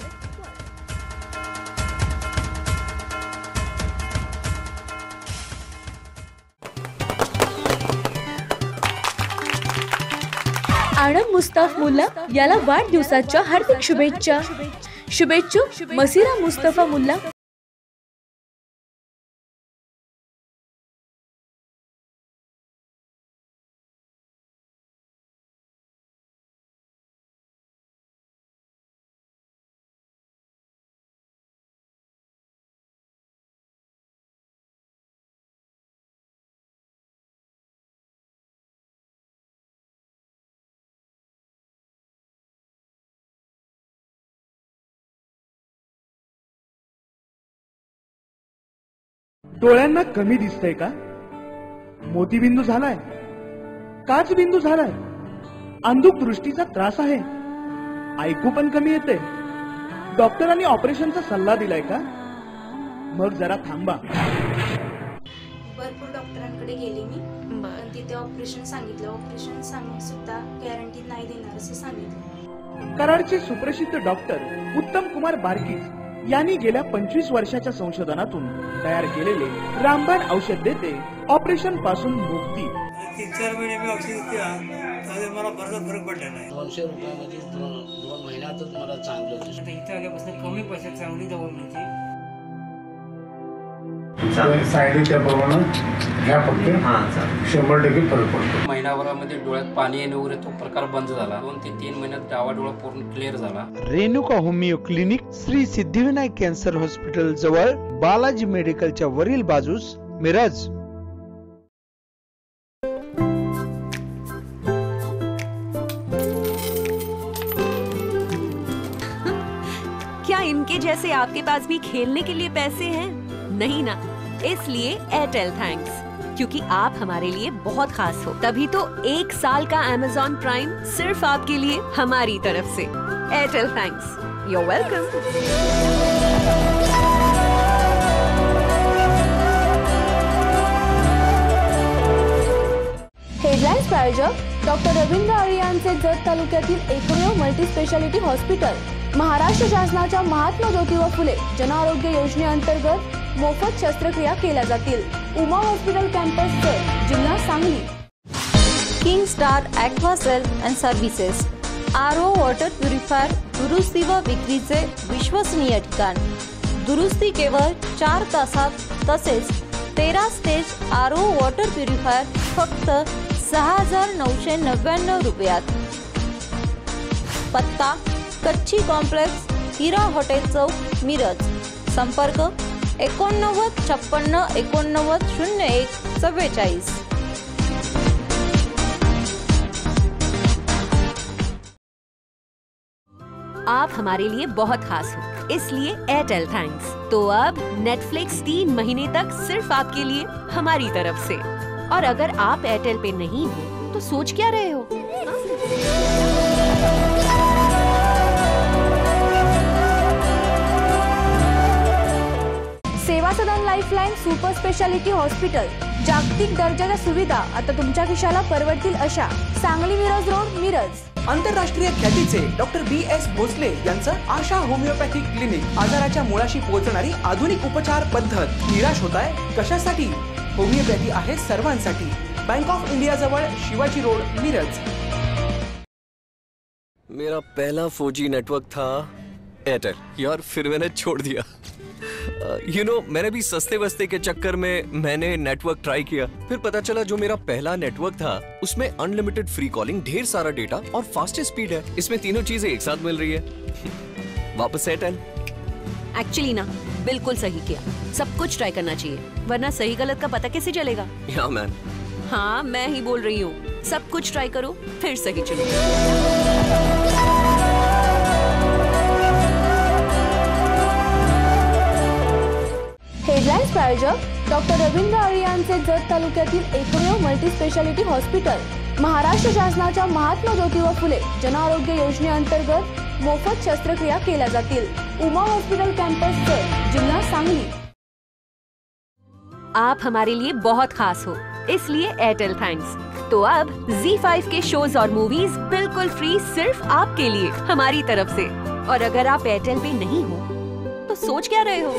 आणम मुस्ताफ मुल्ला याला वाढदिवसाच्या हार्दिक शुभेच्छा. शुभेच्छुक मसिरा मुस्तफा मुल्ला. डोळ्यांना कमी दिसतंय का? मोतीबिंदू झालाय? काच बिंदू झालाय? अंधुक दृष्टीचा त्रास आहे? ऐकू पण कमी येते? डॉक्टरांनी ऑपरेशनचा सल्ला दिलाय का? मग जरा थांबा. भरपूर डॉक्टरांकडे गेले मी, पण तिथे ऑपरेशन सांगितलं. ऑपरेशन सांगून सुद्धा गॅरंटी नाही देणार असं सांगितलं. कराडचे सुप्रसिद्ध डॉक्टर उत्तम कुमार बारकीज यांनी गेल्या 25 वर्षाच्या संशोधनातून तयार केलेले रामबाण औषध देते ऑपरेशन पासून मुक्ती. 3-4 महिने मी औषध घेतली, त्यामध्ये मला बराच फरक पडला नाही. 200 रुपयामध्ये 2 महिन्यातच मला चांगलं होतं. आता इथं आल्यापासून कमी पैशात चांगली दवा मिळते. सांगितल्याप्रमाणे ह्या फक्त 100% फरक पडतो. महिनाभरामध्ये डोळ्यात पाणी येणे वगैरे तो प्रकार बंद झाला. 2 ते 3 महिन्यात डावा डोळा पूर्ण क्लिअर झाला. Renuka homeo clinic Shri Siddhivinayak cancer hospital जवळ बालाजी मेडिकलच्या वरील बाजूस मिरज. क्या इनके जैसे आपके पास भी खेलने के लिए पैसे हैं? नहीं ना, इसलिए एयरटेल थैंक्स, क्योंकि आप हमारे लिए बहुत खास हो. तभी तो 1 साल का Amazon प्राइम सिर्फ आपके लिए हमारी तरफ से. Airtel thanks, you're welcome. Headlines प्रायोजक डॉक्टर रवींद्र आळे यांचे जत तालुक्यातील एकमेव मल्टीस्पेशालिटी हॉस्पिटल. महाराष्ट्र शासनाच्या महात्मा ज्योतिबा फुले जन आरोग्य योजनेअंतर्गत मोफत शस्त्रक्रिया केल्या जातील. उमा हॉस्पिटल कॅम्पस जिल्हा Sangli. King star Aquasel and services, RO water purifier दुरुस्ती व विक्रीचे विश्वसनीय ठिकाण. दुरुस्ती केवळ 4 तासात, तसेच 13 स्टेज आरो वॉटर प्युरिफायर फक्त 6,999 रुपयात. पत्ता कच्ची कॉम्प्लेक्स, हिरा हॉटेल चौक, मिरज. संपर्क 89 56 89 01 44. आप हमारे लिए बहुत खास हो, इसलिए एयरटेल थैंक्स. तो अब नेटफ्लिक्स 3 महीने तक सिर्फ आपके लिए हमारी तरफ से. और अगर आप एयरटेल पे नहीं हो तो सोच क्या रहे हो? सेवा सदन लाईफलाईन सुपर स्पेशालिटी हॉस्पिटल. जागतिक दर्जाच्या सुविधा आता तुमच्या खिशाला परवडतील अशा. सांगली मिरज रोड, मिरज. आंतरराष्ट्रीय ख्यातीचे डॉक्टर BS भोसले यांचं आशा होमिओपॅथिक क्लिनिक. आजाराच्या मुळाशी पोहोचणारी आधुनिक उपचार पद्धत. निराश होताय कशासाठी? होमिओपॅथी आहे सर्वांसाठी. बँक ऑफ इंडिया जवळ शिवाजी रोड, मिरज. मेरा पहला 4G नेटवर्क था एयरटेल यार, फिर मैंने छोड़ दिया. मैंने भी सस्ते वस्ते के चक्कर में मैंने नेटवर्क ट्राई किया. फिर पता चला जो मेरा पहला नेटवर्क था उसमें अनलिमिटेड फ्री कॉलिंग, ढेर सारा डेटा और फास्टेस्ट स्पीड है. इसमें तीनों चीजें एक साथ मिल रही है. वापस एयरटेल. एक्चुअली ना, बिल्कुल सही किया. सब कुछ ट्राई करना चाहिए, वरना सही गलत का पता कैसे चलेगा? या मैन. हाँ, मैं ही बोल रही हूँ. सब कुछ ट्राई करो, फिर सही चुनो. हेडलाईन्स प्रायोजक डॉक्टर रवींद्र आळे यांचे जत तालुक्यातील एकमेव मल्टीस्पेशालिटी हॉस्पिटल. महाराष्ट्र शासनाच्या महात्मा ज्योतिबा फुले जन आरोग्य योजनेअंतर्गत मोफत शस्त्रक्रिया केल्या जातील. उमा हॉस्पिटल कॅम्पस जिल्हा सांगली. आप हमारे लिए बहुत खास हो, इसलिए एयरटेल थैंक्स. तो अब ZEE5 के शोज और मूवीज बिल्कुल फ्री सिर्फ आपके लिए हमारी तरफ से. और अगर आप एयरटेल पे नहीं हो तो सोच क्या रहे हो?